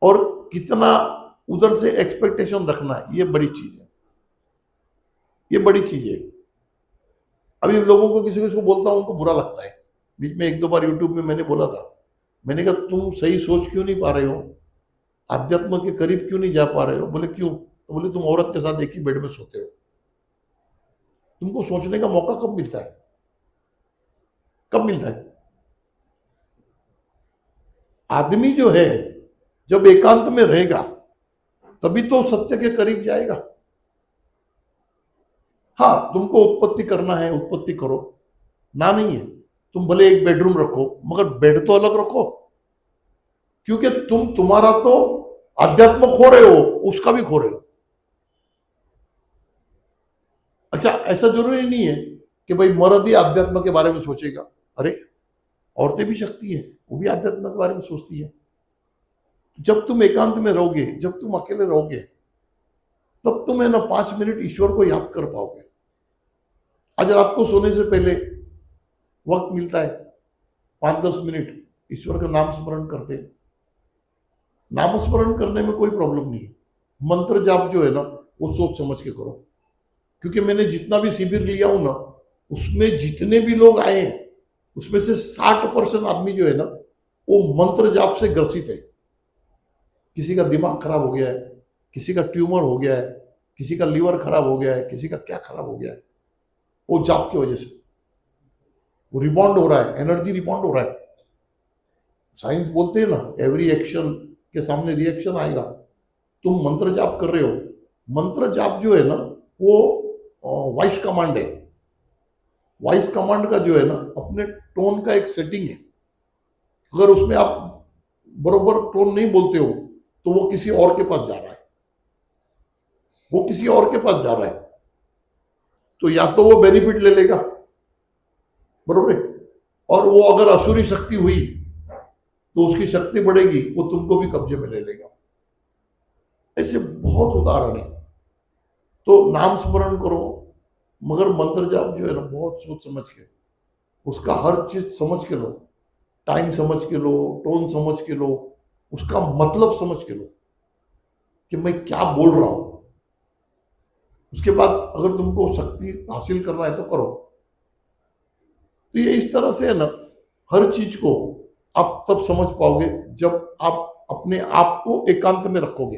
और कितना उधर से एक्सपेक्टेशन रखना है, ये बड़ी चीज है, ये बड़ी चीज है। अभी लोगों को किसी को बोलता हूं, उनको बुरा लगता है। बीच में 1-2 बार यूट्यूब में मैंने बोला था, मैंने कहा तुम सही सोच क्यों नहीं पा रहे हो, आध्यात्म के करीब क्यों नहीं जा पा रहे हो। बोले क्यों, तो बोले तुम औरत के साथ एक ही बेड में सोते हो। तुमको सोचने का मौका कब मिलता है, कब मिलता है। आदमी जो है जब एकांत में रहेगा तभी तो सत्य के करीब जाएगा। हाँ, तुमको उत्पत्ति करना है, उत्पत्ति करो, ना नहीं है। तुम भले एक बेडरूम रखो मगर बेड तो अलग रखो, क्योंकि तुम्हारा तो अध्यात्म खो रहे हो, उसका भी खो रहे हो। अच्छा, ऐसा जरूरी नहीं है कि भाई मर्द ही अध्यात्म के बारे में सोचेगा। अरे, औरतें भी शक्ति है, वो भी अध्यात्म के बारे में सोचती है। जब तुम एकांत में रहोगे, जब तुम अकेले रहोगे, तब तुम है ना 5 मिनट ईश्वर को याद कर पाओगे। आज रात को सोने से पहले वक्त मिलता है, 5-10 मिनट ईश्वर का नाम स्मरण करते हैं। नाम स्मरण करने में कोई प्रॉब्लम नहीं है। मंत्र जाप जो है ना वो सोच समझ के करो, क्योंकि मैंने जितना भी शिविर लिया हूं ना, उसमें जितने भी लोग आए हैं उसमें से 60% आदमी जो है ना वो मंत्र जाप से ग्रसित है। किसी का दिमाग खराब हो गया है, किसी का ट्यूमर हो गया है, किसी का लीवर खराब हो गया है, किसी का क्या खराब हो गया है, वो जाप की वजह से। वो रिबॉन्ड हो रहा है, एनर्जी रिबॉन्ड हो रहा है। साइंस बोलते हैं ना, एवरी एक्शन के सामने रिएक्शन आएगा। तुम मंत्र जाप कर रहे हो, मंत्र जाप जो है ना वो वॉइस कमांड है। वॉइस कमांड का जो है ना अपने टोन का एक सेटिंग है। अगर उसमें आप बरोबर टोन नहीं बोलते हो तो वो किसी और के पास जा रहा है, वो किसी और के पास जा रहा है। तो या तो वो बेनिफिट ले लेगा, बरोबर है, और वो अगर असुरी शक्ति हुई तो उसकी शक्ति बढ़ेगी, वो तुमको भी कब्जे में ले लेगा। ऐसे बहुत उदाहरण है। तो नाम स्मरण करो, मगर मंत्र जाप जो है ना बहुत सोच समझ के, उसका हर चीज समझ के लो, टाइम समझ के लो, टोन समझ के लो, उसका मतलब समझ के लो कि मैं क्या बोल रहा हूं। उसके बाद अगर तुमको शक्ति हासिल करना है तो करो। तो ये इस तरह से है ना, हर चीज को आप तब समझ पाओगे जब आप अपने आप को एकांत में रखोगे,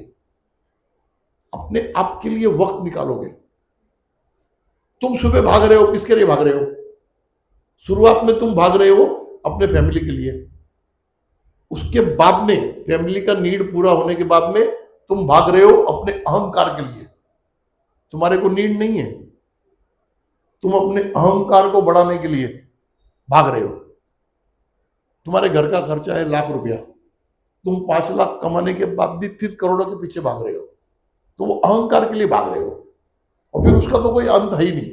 अपने आप के लिए वक्त निकालोगे। तुम सुबह भाग रहे हो, किसके लिए भाग रहे हो? शुरुआत में तुम भाग रहे हो अपने फैमिली के लिए, उसके बाद में फैमिली का नीड पूरा होने के बाद में तुम भाग रहे हो अपने अहंकार के लिए। तुम्हारे को नीड नहीं है, तुम अपने अहंकार को बढ़ाने के लिए भाग रहे हो। तुम्हारे घर का खर्चा है ₹1,00,000, तुम 5 लाख कमाने के बाद भी फिर करोड़ों के पीछे भाग रहे हो, तो वो अहंकार के लिए भाग रहे हो, और फिर उसका तो कोई अंत है ही नहीं,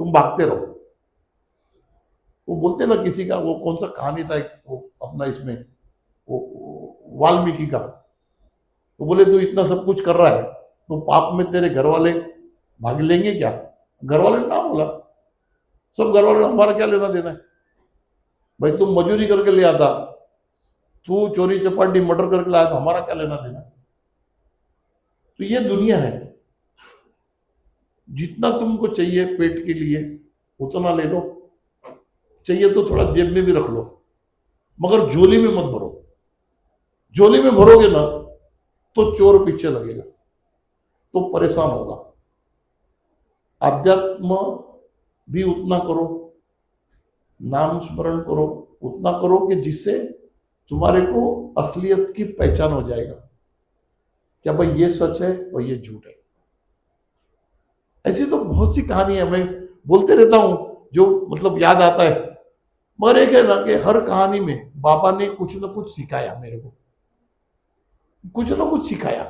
तुम भागते रहो। वो बोलते ना, किसी का वो कौन सा कहानी था वो अपना इसमें, वो वाल्मीकि का, तो बोले तू इतना सब कुछ कर रहा है तो पाप में तेरे घर वाले भाग लेंगे क्या? घर वाले ने ना बोला, सब घर वाले, हमारा क्या लेना देना है भाई, तुम मजूरी करके ले आता, तू चोरी चपाटी मर्डर करके लाया, तो हमारा क्या लेना देना। तो ये दुनिया है, जितना तुमको चाहिए पेट के लिए उतना ले लो, चाहिए तो थोड़ा जेब में भी रख लो, मगर झोली में मत भरो। झोली में भरोगे ना तो चोर पीछे लगेगा, तो परेशान होगा। अध्यात्म भी उतना करो, नाम स्मरण करो उतना करो कि जिससे तुम्हारे को असलियत की पहचान हो जाएगा, क्या भाई ये सच है और ये झूठ है। ऐसी तो बहुत सी कहानियां मैं बोलते रहता हूं जो मतलब याद आता है, मगर एक है ना कि हर कहानी में बाबा ने कुछ ना कुछ सिखाया मेरे को, कुछ ना कुछ सिखाया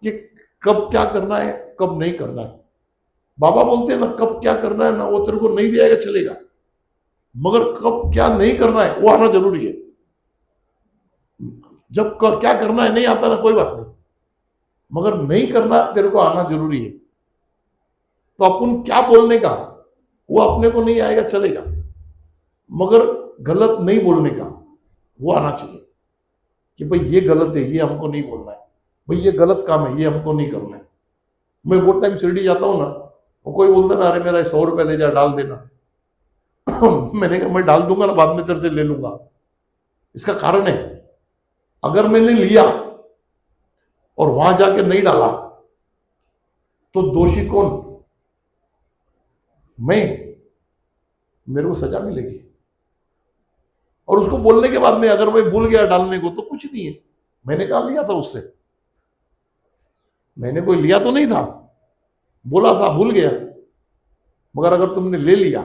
कि कब क्या करना है, कब नहीं करना है। बाबा बोलते हैं ना, कब क्या करना है ना वो तेरे को नहीं भी आएगा चलेगा, मगर कब क्या नहीं करना है वो आना जरूरी है। जब क्या करना है नहीं आता ना कोई बात नहीं, मगर नहीं करना तेरे को आना जरूरी है। तो अपन क्या बोलने का वो अपने को नहीं आएगा चलेगा, मगर गलत नहीं बोलने का वो आना चाहिए कि भाई ये गलत है, ये हमको नहीं बोलना है, भाई ये गलत काम है, ये हमको नहीं करना है। मैं बहुत टाइम शिरडी जाता हूँ ना, वो कोई बोलता ना, अरे मेरा 100 रुपये ले जा डाल देना मैंने कहा मैं डाल दूंगा ना, बाद में तेरे से ले लूंगा। इसका कारण है, अगर मैंने लिया और वहां जाके नहीं डाला तो दोषी कौन? मैं, मेरे को सजा मिलेगी। और उसको बोलने के बाद में अगर मैं भूल गया डालने को तो कुछ नहीं है, मैंने कहा लिया था उससे, मैंने कोई लिया तो नहीं था, बोला था भूल गया, मगर अगर तुमने ले लिया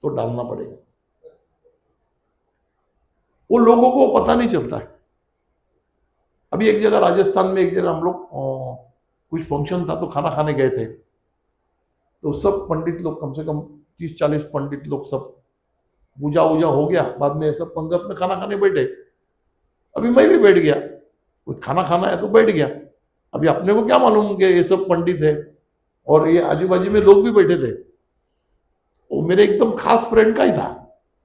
तो डालना पड़ेगा। वो लोगों को पता नहीं चलता है। अभी एक जगह राजस्थान में, एक जगह हम लोग कुछ फंक्शन था तो खाना खाने गए थे, तो सब पंडित लोग, कम से कम 30-40 पंडित लोग, सब पूजा वूजा हो गया, बाद में सब पंगत में खाना खाने बैठे। अभी मैं भी बैठ गया, कोई खाना खाना है तो बैठ गया। अभी अपने को क्या मालूम कि ये सब पंडित है और ये आजू बाजू में लोग भी बैठे थे। वो मेरे एकदम खास फ्रेंड का ही था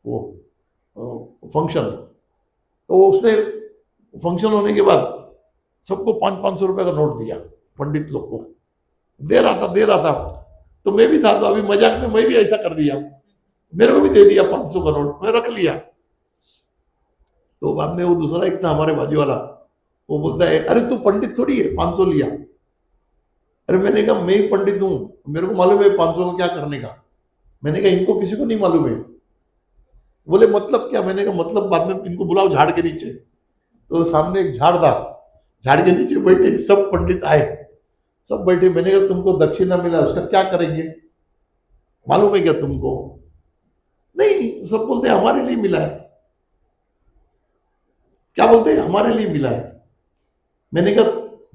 वो फंक्शन। तो उसने फंक्शन होने के बाद सबको 500-500 रुपए का नोट दिया, पंडित लोग को दे रहा था। तो मैं भी था, तो अभी मजाक में मैं भी ऐसा कर दिया, मेरे को भी दे दिया 500 का नोट, मैं रख लिया। तो बाद में वो दूसरा एक था हमारे बाजू वाला, वो बोलता है अरे तू पंडित थोड़ी है 500 लिया। अरे मैंने कहा मैं ही पंडित हूँ, मेरे को मालूम है 500 को क्या करने का। मैंने कहा इनको किसी को नहीं मालूम है। बोले मतलब क्या? मैंने कहा मतलब बाद में इनको बुलाओ झाड़ के नीचे। तो सामने एक झाड़ था, झाड़ के नीचे बैठे सब पंडित आए, सब बैठे। मैंने कहा तुमको दक्षिणा मिला, उसका क्या करेंगे, मालूम है क्या तुमको? नहीं, सब बोलते हमारे लिए मिला है। क्या बोलते हैं? हमारे लिए मिला है। मैंने कहा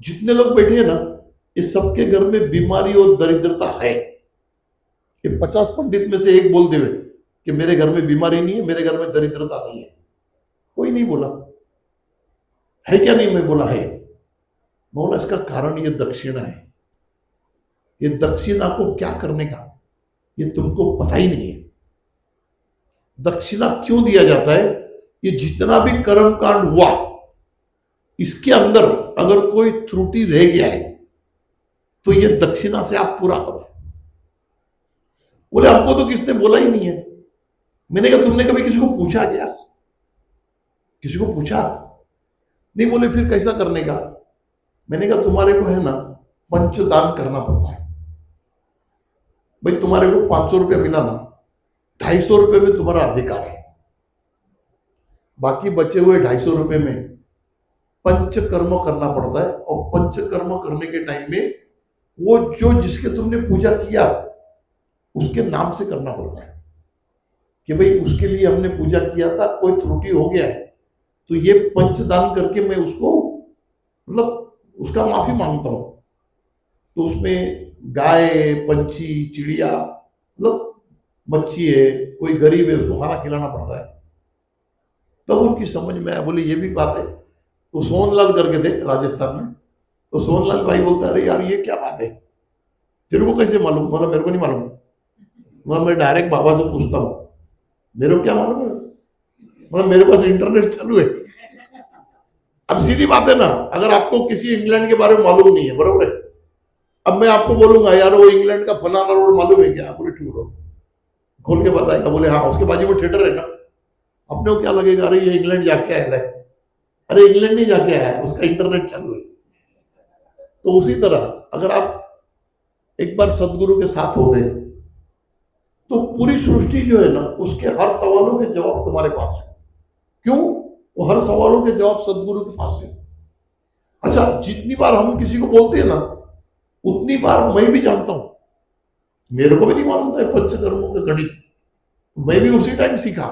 जितने लोग बैठे हैं ना, इस सबके घर में बीमारी और दरिद्रता है। कि 50 पंडित में से एक बोल देवे कि मेरे घर में बीमारी नहीं है, मेरे घर में दरिद्रता नहीं है, कोई नहीं बोला है। क्या नहीं? मैं बोला है। मैं बोला इसका कारण ये दक्षिणा है। ये दक्षिणा को क्या करने का ये तुमको पता ही नहीं है। दक्षिणा क्यों दिया जाता है? ये जितना भी कर्म कांड हुआ, इसके अंदर अगर कोई त्रुटि रह गया है तो ये दक्षिणा से आप पूरा करो। बोले हमको तो किसने बोला ही नहीं है। मैंने कहा तुमने कभी किसी को पूछा क्या? किसी को पूछा नहीं। बोले फिर कैसा करने का? मैंने कहा तुम्हारे को है ना पंचदान करना पड़ता है। भाई तुम्हारे को 500 रुपया मिला ना, 250 रुपये में तुम्हारा अधिकार है, बाकी बचे हुए 250 रुपये में पंचकर्म करना पड़ता है। और पंचकर्म करने के टाइम में वो जो जिसके तुमने पूजा किया उसके नाम से करना पड़ता है कि भाई उसके लिए हमने पूजा किया था, कोई त्रुटि हो गया है तो ये पंचदान करके मैं उसको मतलब उसका माफी मांगता हूं। तो उसमें गाय, पंछी, चिड़िया, मतलब मच्छी है, कोई गरीब है, उसको खाना खिलाना पड़ता है। तब उनकी समझ में आया, बोले ये भी बात है। तो सोनलाल करके थे राजस्थान में, तो सोनलाल भाई बोलता है अरे यार ये क्या बात है, तेरे को कैसे मालूम? मतलब मेरे को नहीं मालूम। मतलब मैं डायरेक्ट बाबा से पूछता हूँ, मेरे को क्या मालूम है? मतलब मेरे पास इंटरनेट चालू है। अब सीधी बात है ना, अगर आपको किसी इंग्लैंड के बारे में मालूम नहीं है, बरोबर है, अब मैं आपको बोलूंगा यार वो इंग्लैंड का फलाना रोड मालूम है क्या? बोले ठीक रोड, खोल के बताएगा। बोले हाँ, उसके बाजू में थिएटर है ना। अपने को क्या लगेगा, अरे ये इंग्लैंड जाके आया है। अरे इंग्लैंड नहीं जाके आया है, उसका इंटरनेट चालू है। तो उसी तरह अगर आप एक बार सदगुरु के साथ हो गए तो पूरी सृष्टि जो है ना, उसके हर सवालों के जवाब तुम्हारे पास है। क्यों? वो हर सवालों के जवाब सदगुरु के पास है। अच्छा, जितनी बार हम किसी को बोलते हैं ना, उतनी बार मैं भी जानता हूं। मेरे को भी नहीं मालूम था पंचकर्मों का गणित, मैं भी उसी टाइम सीखा।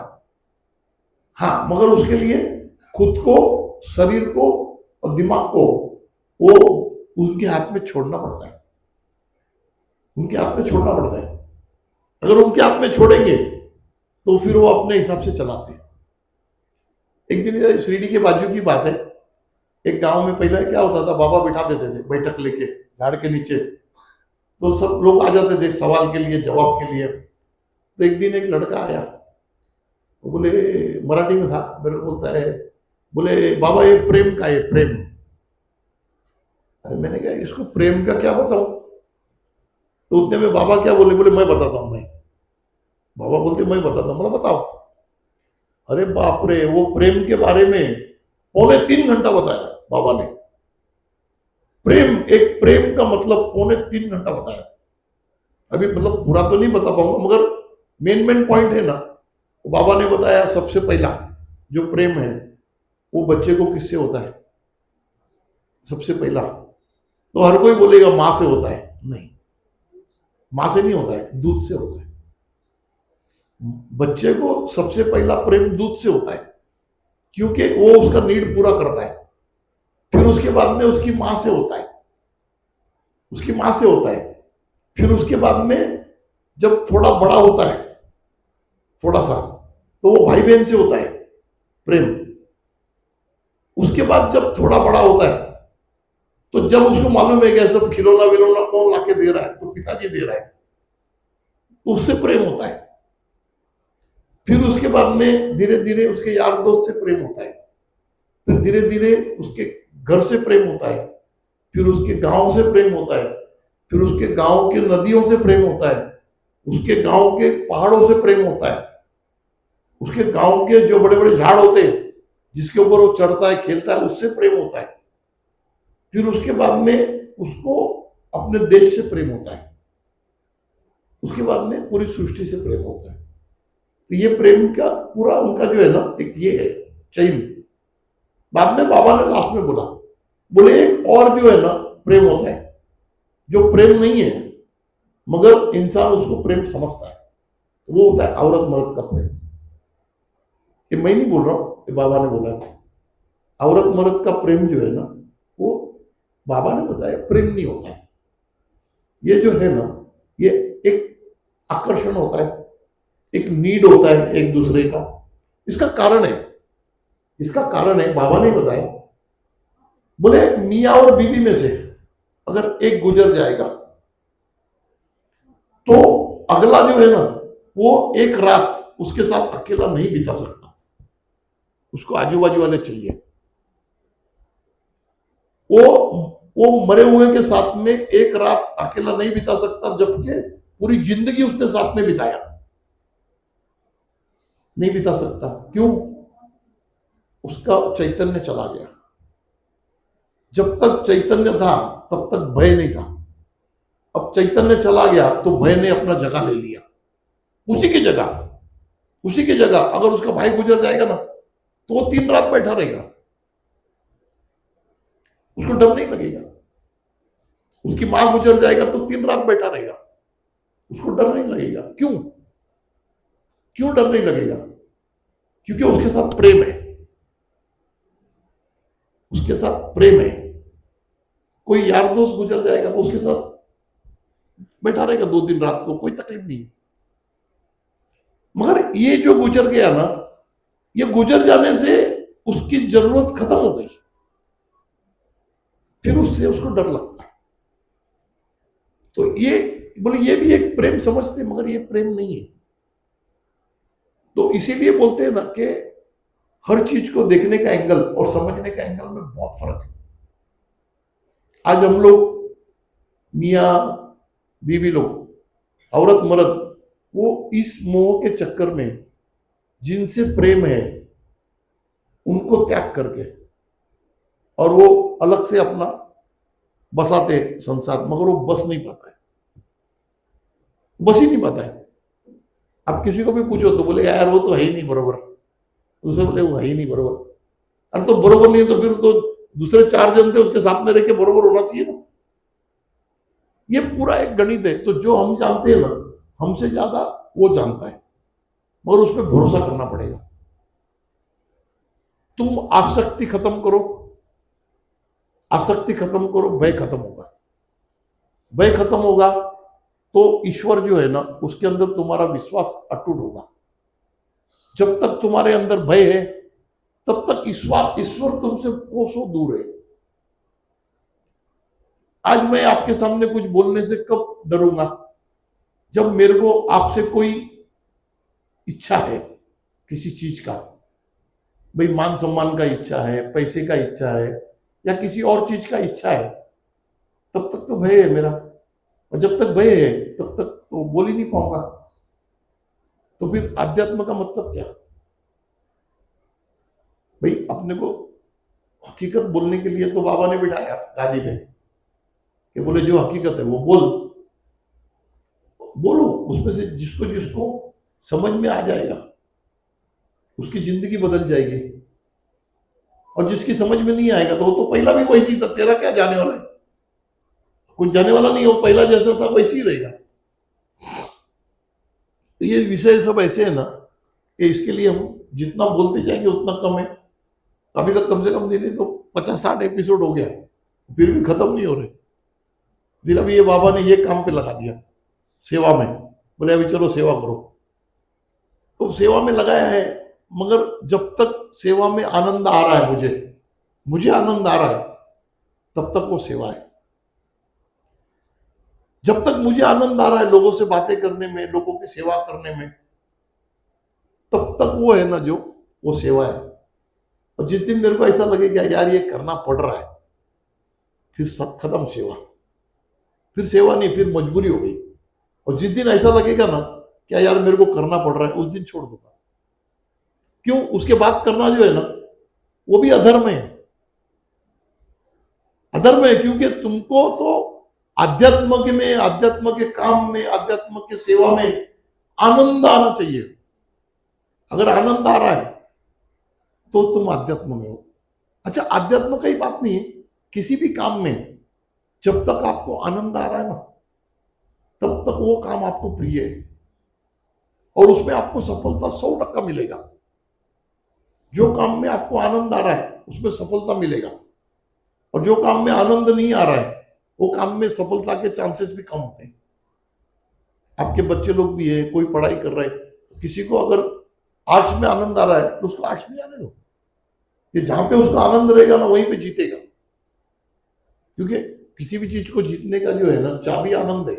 हाँ, मगर उसके लिए खुद को, शरीर को और दिमाग को वो उनके हाथ में छोड़ना पड़ता है। उनके हाथ में छोड़ना पड़ता है। अगर उनके हाथ में छोड़ेंगे तो फिर वो अपने हिसाब से चलाते हैं। एक दिन शिरडी के बाजू की बात है, एक गांव में पहले क्या होता था, बाबा बिठा देते थे बैठक लेके झाड़ के नीचे, तो सब लोग आ जाते थे सवाल के लिए, जवाब के लिए। तो एक दिन एक लड़का आया, वो बोले, मराठी में था, मेरे को बोलता है, बोले बाबा ये प्रेम का है, प्रेम। अरे मैंने कहा इसको प्रेम का क्या बताऊं? तो उतने में बाबा क्या बोले, बोले मैं बताता हूं। मैं बाबा बोलते मैं बताता हूं। बोला बताओ। अरे बाप रे, वो प्रेम के बारे में 2.25 घंटा बताया बाबा ने। प्रेम, एक प्रेम का मतलब 2.25 घंटा बताया। अभी मतलब पूरा तो नहीं बता पाऊंगा, मगर मेन पॉइंट है ना, बाबा ने बताया सबसे पहला जो प्रेम है वो बच्चे को किससे होता है? सबसे पहला तो हर कोई बोलेगा माँ से होता है, नहीं, माँ से नहीं होता है, दूध से होता है। बच्चे को सबसे पहला प्रेम दूध से होता है, क्योंकि वो उसका नीड पूरा करता है। फिर उसके बाद में उसकी माँ से होता है, उसकी माँ से होता है। फिर उसके बाद में जब थोड़ा बड़ा होता है, थोड़ा सा, तो वो भाई बहन से होता है प्रेम। उसके बाद जब थोड़ा बड़ा होता है, तो जब उसको मालूम है कि सब खिलौना विलौना कौन लाके दे रहा है, तो पिताजी दे रहा है, तो उससे प्रेम होता है। फिर उसके बाद में धीरे धीरे उसके यार दोस्त से प्रेम होता है, फिर धीरे धीरे उसके घर से प्रेम होता है, फिर उसके गांव से प्रेम होता है, फिर उसके गांव के नदियों से प्रेम होता है, उसके गांव के पहाड़ों से प्रेम होता है, उसके गांव के जो बड़े बड़े झाड़ होते हैं जिसके ऊपर वो चढ़ता है खेलता है, उससे प्रेम होता है। फिर उसके बाद में उसको अपने देश से प्रेम होता है, उसके बाद में पूरी सृष्टि से प्रेम होता है। तो ये प्रेम का पूरा उनका जो है ना, एक ये है चैन। बाद में बाबा ने लास्ट में बोले एक और जो है ना प्रेम होता है, जो प्रेम नहीं है मगर इंसान उसको प्रेम समझता है, तो वो होता है औरत मर्द का प्रेम। ये मैं नहीं बोल रहा हूं, ये बाबा ने बोला है। औरत मर्द का प्रेम जो है ना, वो बाबा ने बताया प्रेम नहीं होता है। ये जो है ना, ये एक आकर्षण होता है, एक नीड होता है एक दूसरे का। इसका कारण है, इसका कारण है बाबा ने बताया। बोले मियाँ और बीवी में से अगर एक गुजर जाएगा तो अगला जो है ना, वो एक रात उसके साथ अकेला नहीं बिता सकता, उसको आजू बाजू वाले चाहिए। वो मरे हुए के साथ में एक रात अकेला नहीं बिता सकता, जबकि पूरी जिंदगी उसने साथ में बिताया, नहीं बिता सकता। क्यों? उसका चैतन्य चला गया। जब तक चैतन्य था तब तक भय नहीं था, अब चैतन्य चला गया तो भय ने अपना जगह ले लिया। उसी की जगह अगर उसका भाई गुजर जाएगा ना, तो वो 3 रात बैठा रहेगा, उसको डर नहीं लगेगा। उसकी मां गुजर जाएगा तो 3 रात बैठा रहेगा, उसको डर नहीं लगेगा। क्यों डर नहीं लगेगा? क्योंकि उसके साथ प्रेम है, उसके साथ प्रेम है। कोई यार दोस्त गुजर जाएगा तो उसके साथ बैठा रहेगा 2 दिन रात को, कोई तकलीफ नहीं। मगर ये जो गुजर गया ना, ये गुजर जाने से उसकी जरूरत खत्म हो गई, फिर उससे उसको डर लगता है। तो ये बोले ये भी एक प्रेम समझते, मगर ये प्रेम नहीं है। तो इसीलिए बोलते हैं ना कि हर चीज को देखने का एंगल और समझने का एंगल में बहुत फर्क है। आज हम लोग मियाँ बीवी लोग, औरत मर्द, वो इस मोह के चक्कर में जिनसे प्रेम है उनको त्याग करके और वो अलग से अपना बसाते संसार, मगर वो बस नहीं पाता है, बस ही नहीं पाता है। आप किसी को भी पूछो तो बोले यार वो तो है ही नहीं बरोबर, दूसरे बोले वो है ही नहीं बरोबर। अरे तो बरोबर नहीं है तो फिर तो दूसरे 4 जन थे उसके साथ में रह के बरोबर होना चाहिए ना। ये पूरा एक गणित है। तो जो हम जानते हैं ना, हमसे ज्यादा वो जानता है, मगर उस पर भरोसा करना पड़ेगा। तुम आसक्ति खत्म करो, आसक्ति खत्म करो, भय खत्म होगा। भय खत्म होगा तो ईश्वर जो है ना, उसके अंदर तुम्हारा विश्वास अटूट होगा। जब तक तुम्हारे अंदर भय है तब तक ईश्वर तुमसे कोसों दूर है। आज मैं आपके सामने कुछ बोलने से कब डरूंगा? जब मेरे को आपसे कोई इच्छा है किसी चीज का, भाई मान सम्मान का इच्छा है, पैसे का इच्छा है, या किसी और चीज का इच्छा है, तब तक तो भय है मेरा। और जब तक भय है तब तक तो बोल ही नहीं पाऊंगा। तो फिर आध्यात्म का मतलब क्या? भाई अपने को हकीकत बोलने के लिए तो बाबा ने बिठाया गादी पे कि बोले जो हकीकत है वो बोलो, उसमें से जिसको जिसको समझ में आ जाएगा उसकी जिंदगी बदल जाएगी। और जिसकी समझ में नहीं आएगा तो वो तो पहला भी वैसी था, तेरा क्या जाने वाला है, कुछ जाने वाला नहीं, वो पहला जैसा था वैसे ही रहेगा। तो ये विषय सब ऐसे है ना कि इसके लिए हम जितना बोलते जाएंगे उतना कम है। अभी तक कम से कम दिन तो 50-60 एपिसोड हो गया, फिर भी खत्म नहीं हो रहे। फिर अभी ये बाबा ने ये काम पे लगा दिया, सेवा में, बोले अभी चलो सेवा करो। तो सेवा में लगाया है, मगर जब तक सेवा में आनंद आ रहा है, मुझे आनंद आ रहा है, तब तक वो सेवा है। जब तक मुझे आनंद आ रहा है लोगों से बातें करने में, लोगों की सेवा करने में, तब तक वो है ना जो वो सेवा है। और जिस दिन मेरे को ऐसा लगेगा यार ये करना पड़ रहा है, फिर सब खत्म सेवा, फिर सेवा नहीं, फिर मजबूरी हो गई। और जिस दिन ऐसा लगेगा ना क्या यार मेरे को करना पड़ रहा है, उस दिन छोड़ दूंगा। क्यों? उसके बाद करना जो है ना वो भी अधर्म है, अधर्म है। क्योंकि तुमको तो आध्यात्म में, आध्यात्म के काम में, आध्यात्म के सेवा में आनंद आना चाहिए। अगर आनंद आ रहा है तो तुम आध्यात्म में हो। अच्छा, आध्यात्म का ही बात नहीं है, किसी भी काम में जब तक आपको आनंद आ रहा है ना, तब तक वो काम आपको प्रिय है और उसमें आपको सफलता 100% मिलेगा। जो काम में आपको आनंद आ रहा है उसमें सफलता मिलेगा, और जो काम में आनंद नहीं आ रहा है वो काम में सफलता के चांसेस भी कम होते हैं। आपके बच्चे लोग भी है, कोई पढ़ाई कर रहा है, किसी को अगर आर्ट्स में आनंद आ रहा है तो उसको आर्ट्स में आने दो, कि जहां पे उसका आनंद रहेगा ना वहीं पे जीतेगा। क्योंकि किसी भी चीज को जीतने का जो है ना चाबी आनंद है।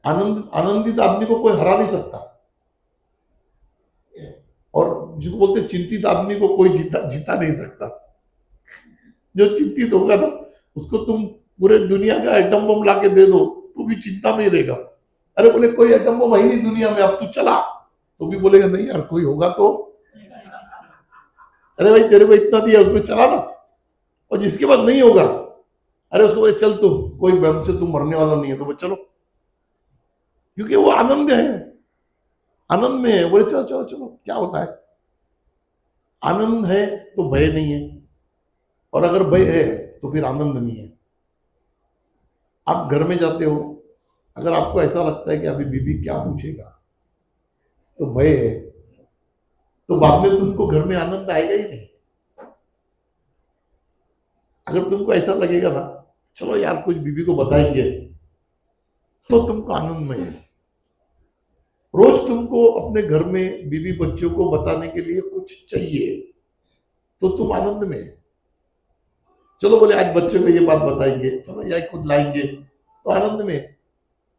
आनंदित आदमी को कोई हरा नहीं सकता, और जिसको बोलते चिंतित आदमी को कोई जीता नहीं सकता। जो चिंतित होगा ना उसको तुम पूरे दुनिया का एटम बम ला के दे दो तो भी चिंता में ही रहेगा। अरे बोले कोई एटम बम है नहीं दुनिया में, अब तू चला, तो भी बोलेगा नहीं यार कोई होगा तो। अरे भाई तेरे को इतना दिया उसमें चला ना। और जिसके बाद नहीं होगा, अरे उसको बोले चल तुम, कोई बम से तुम मरने वाला नहीं है, तो वो चलो, क्योंकि वो आनंद है, आनंद में है। बोले चलो चलो चलो, क्या होता है? आनंद है तो भय नहीं है, और अगर भय है तो फिर आनंद नहीं है। आप घर में जाते हो, अगर आपको ऐसा लगता है कि अभी बीबी क्या पूछेगा, तो भय है, तो बाद में तुमको घर में आनंद आएगा ही नहीं। अगर तुमको ऐसा लगेगा ना चलो यार कुछ बीबी को बताएंगे, तो तुमको आनंद में है। रोज तुमको अपने घर में बीबी बच्चों को बताने के लिए कुछ चाहिए, तो तुम आनंद में। चलो बोले आज बच्चों को ये बात बताएंगे, चलो या खुद लाएंगे, तो आनंद में।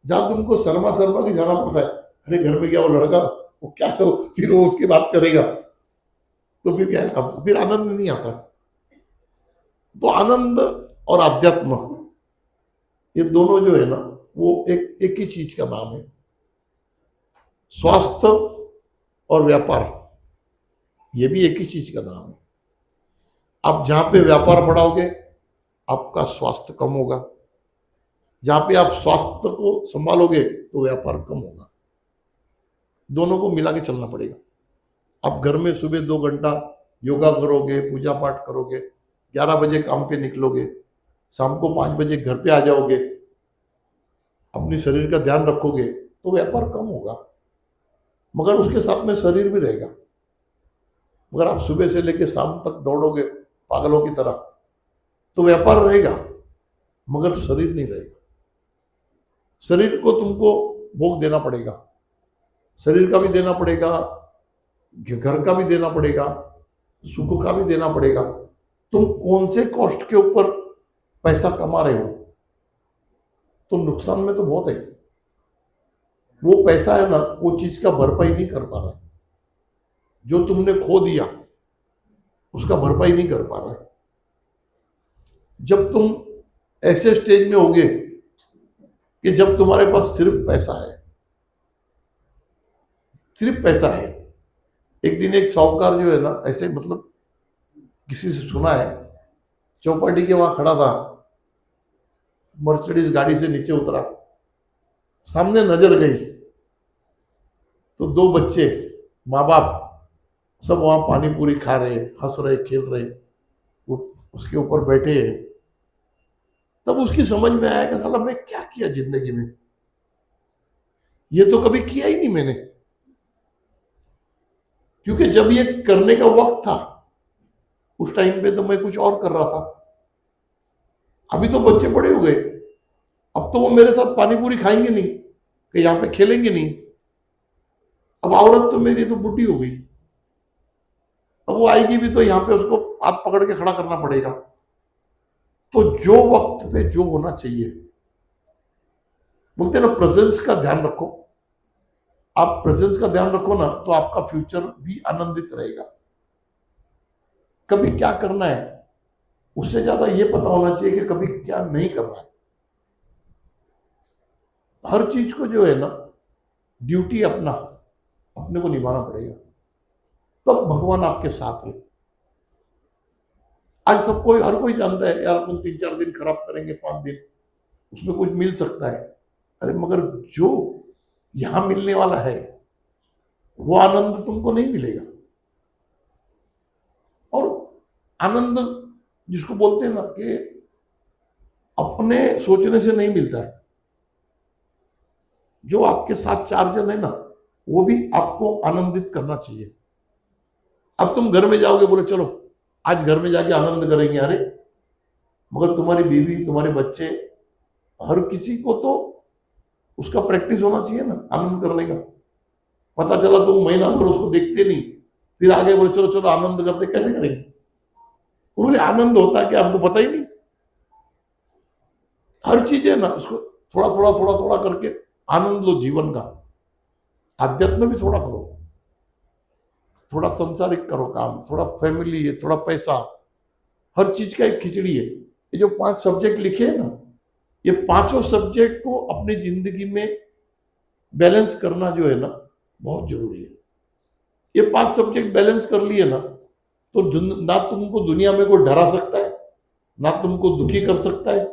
जहां तुमको शर्मा शर्मा के जाना पड़ता है, अरे घर में क्या वो लड़का वो क्या हो, फिर वो उसकी बात करेगा, तो फिर क्या है? फिर आनंद नहीं आता। तो आनंद और आध्यात्म ये दोनों जो है ना वो एक ही चीज का नाम है। स्वास्थ्य और व्यापार ये भी एक ही चीज का नाम है। आप जहां पे व्यापार बढ़ाओगे आपका स्वास्थ्य कम होगा, जहां पे आप स्वास्थ्य को संभालोगे तो व्यापार कम होगा। दोनों को मिला के चलना पड़ेगा। आप घर में सुबह 2 घंटा योगा करोगे, पूजा पाठ करोगे, 11 बजे काम पे निकलोगे, शाम को 5 बजे घर पे आ जाओगे, अपनी शरीर का ध्यान रखोगे, तो व्यापार कम होगा, मगर उसके साथ में शरीर भी रहेगा। मगर आप सुबह से लेकर शाम तक दौड़ोगे पागलों की तरह, तो व्यापार रहेगा मगर शरीर नहीं रहेगा। शरीर को तुमको भोग देना पड़ेगा, शरीर का भी देना पड़ेगा, घर का भी देना पड़ेगा, सुख का भी देना पड़ेगा। तुम कौन से कॉस्ट के ऊपर पैसा कमा रहे हो, तो नुकसान में तो बहुत है। वो पैसा है ना वो चीज का भरपाई नहीं कर पा रहा है, जो तुमने खो दिया उसका भरपाई नहीं कर पा रहा है। जब तुम ऐसे स्टेज में होगे कि जब तुम्हारे पास सिर्फ पैसा है, सिर्फ पैसा है। एक दिन एक साहूकार जो है ना ऐसे मतलब किसी से सुना है, चौपाटी के वहां खड़ा था, मर्सिडीज गाड़ी से नीचे उतरा, सामने नजर गई तो 2 बच्चे, माँ बाप सब वहां पानी पूरी खा रहे, हंस रहे, खेल रहे, उसके ऊपर बैठे हैं। तब उसकी समझ में आया कि साला मैं क्या किया जिंदगी में, ये तो कभी किया ही नहीं मैंने। क्योंकि जब ये करने का वक्त था उस टाइम पे तो मैं कुछ और कर रहा था। अभी तो बच्चे बड़े हो गए, अब तो वो मेरे साथ पानी पूरी खाएंगे नहीं, कि यहाँ पे खेलेंगे नहीं। अब औरत तो मेरी तो बुढ़ी हो गई, अब वो आएगी भी तो यहाँ पे उसको हाथ पकड़ के खड़ा करना पड़ेगा। तो जो वक्त पे जो होना चाहिए, बोलते हैं ना प्रेजेंस का ध्यान रखो। आप प्रेजेंस का ध्यान रखो ना तो आपका फ्यूचर भी आनंदित रहेगा। कभी क्या करना है उससे ज्यादा ये पता होना चाहिए कि कभी क्या नहीं करना है। हर चीज को जो है ना ड्यूटी अपना अपने को निभाना पड़ेगा, तब भगवान आपके साथ है। आज सब कोई हर कोई जानता है यार अपन 3-4 दिन खराब करेंगे, 5 दिन उसमें कुछ मिल सकता है। अरे मगर जो यहां मिलने वाला है वो आनंद तुमको नहीं मिलेगा। और आनंद जिसको बोलते हैं ना कि अपने सोचने से नहीं मिलता है, जो आपके साथ 4 जन है ना वो भी आपको आनंदित करना चाहिए। अब तुम घर में जाओगे, बोले चलो आज घर में जाके आनंद करेंगे, अरे मगर तुम्हारी बीवी, तुम्हारे बच्चे, हर किसी को तो उसका प्रैक्टिस होना चाहिए ना आनंद करने का। पता चला तुम महीना भर उसको देखते नहीं, फिर आगे बोले चलो चलो आनंद करते, कैसे करेंगे? वो बोले आनंद होता है क्या, हमको पता ही नहीं। हर चीज है ना उसको थोड़ा थोड़ा थोड़ा थोड़ा करके आनंद लो जीवन का। आध्यात्म भी थोड़ा करो, थोड़ा संसारिक करो काम, थोड़ा फैमिली है, थोड़ा पैसा, हर चीज का एक खिचड़ी है। ये जो 5 सब्जेक्ट लिखे हैं ना, ये 5 सब्जेक्ट को अपनी जिंदगी में बैलेंस करना जो है ना बहुत जरूरी है। ये 5 सब्जेक्ट बैलेंस कर लिए ना तो ना तुमको दुनिया में कोई डरा सकता है, ना तुमको दुखी कर सकता है,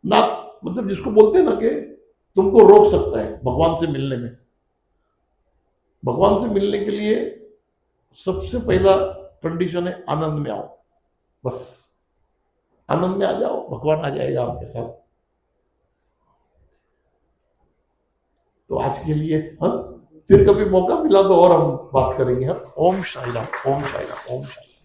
ना मतलब जिसको बोलते हैं ना कि तुमको रोक सकता है भगवान से मिलने में। भगवान से मिलने के लिए सबसे पहला कंडीशन है आनंद में आओ। बस आनंद में आ जाओ, भगवान आ जाएगा आपके साथ। तो आज के लिए हाँ, फिर कभी मौका मिला तो और हम बात करेंगे। हाँ, ओम साई राम, ओम साई राम, ओम साई राम।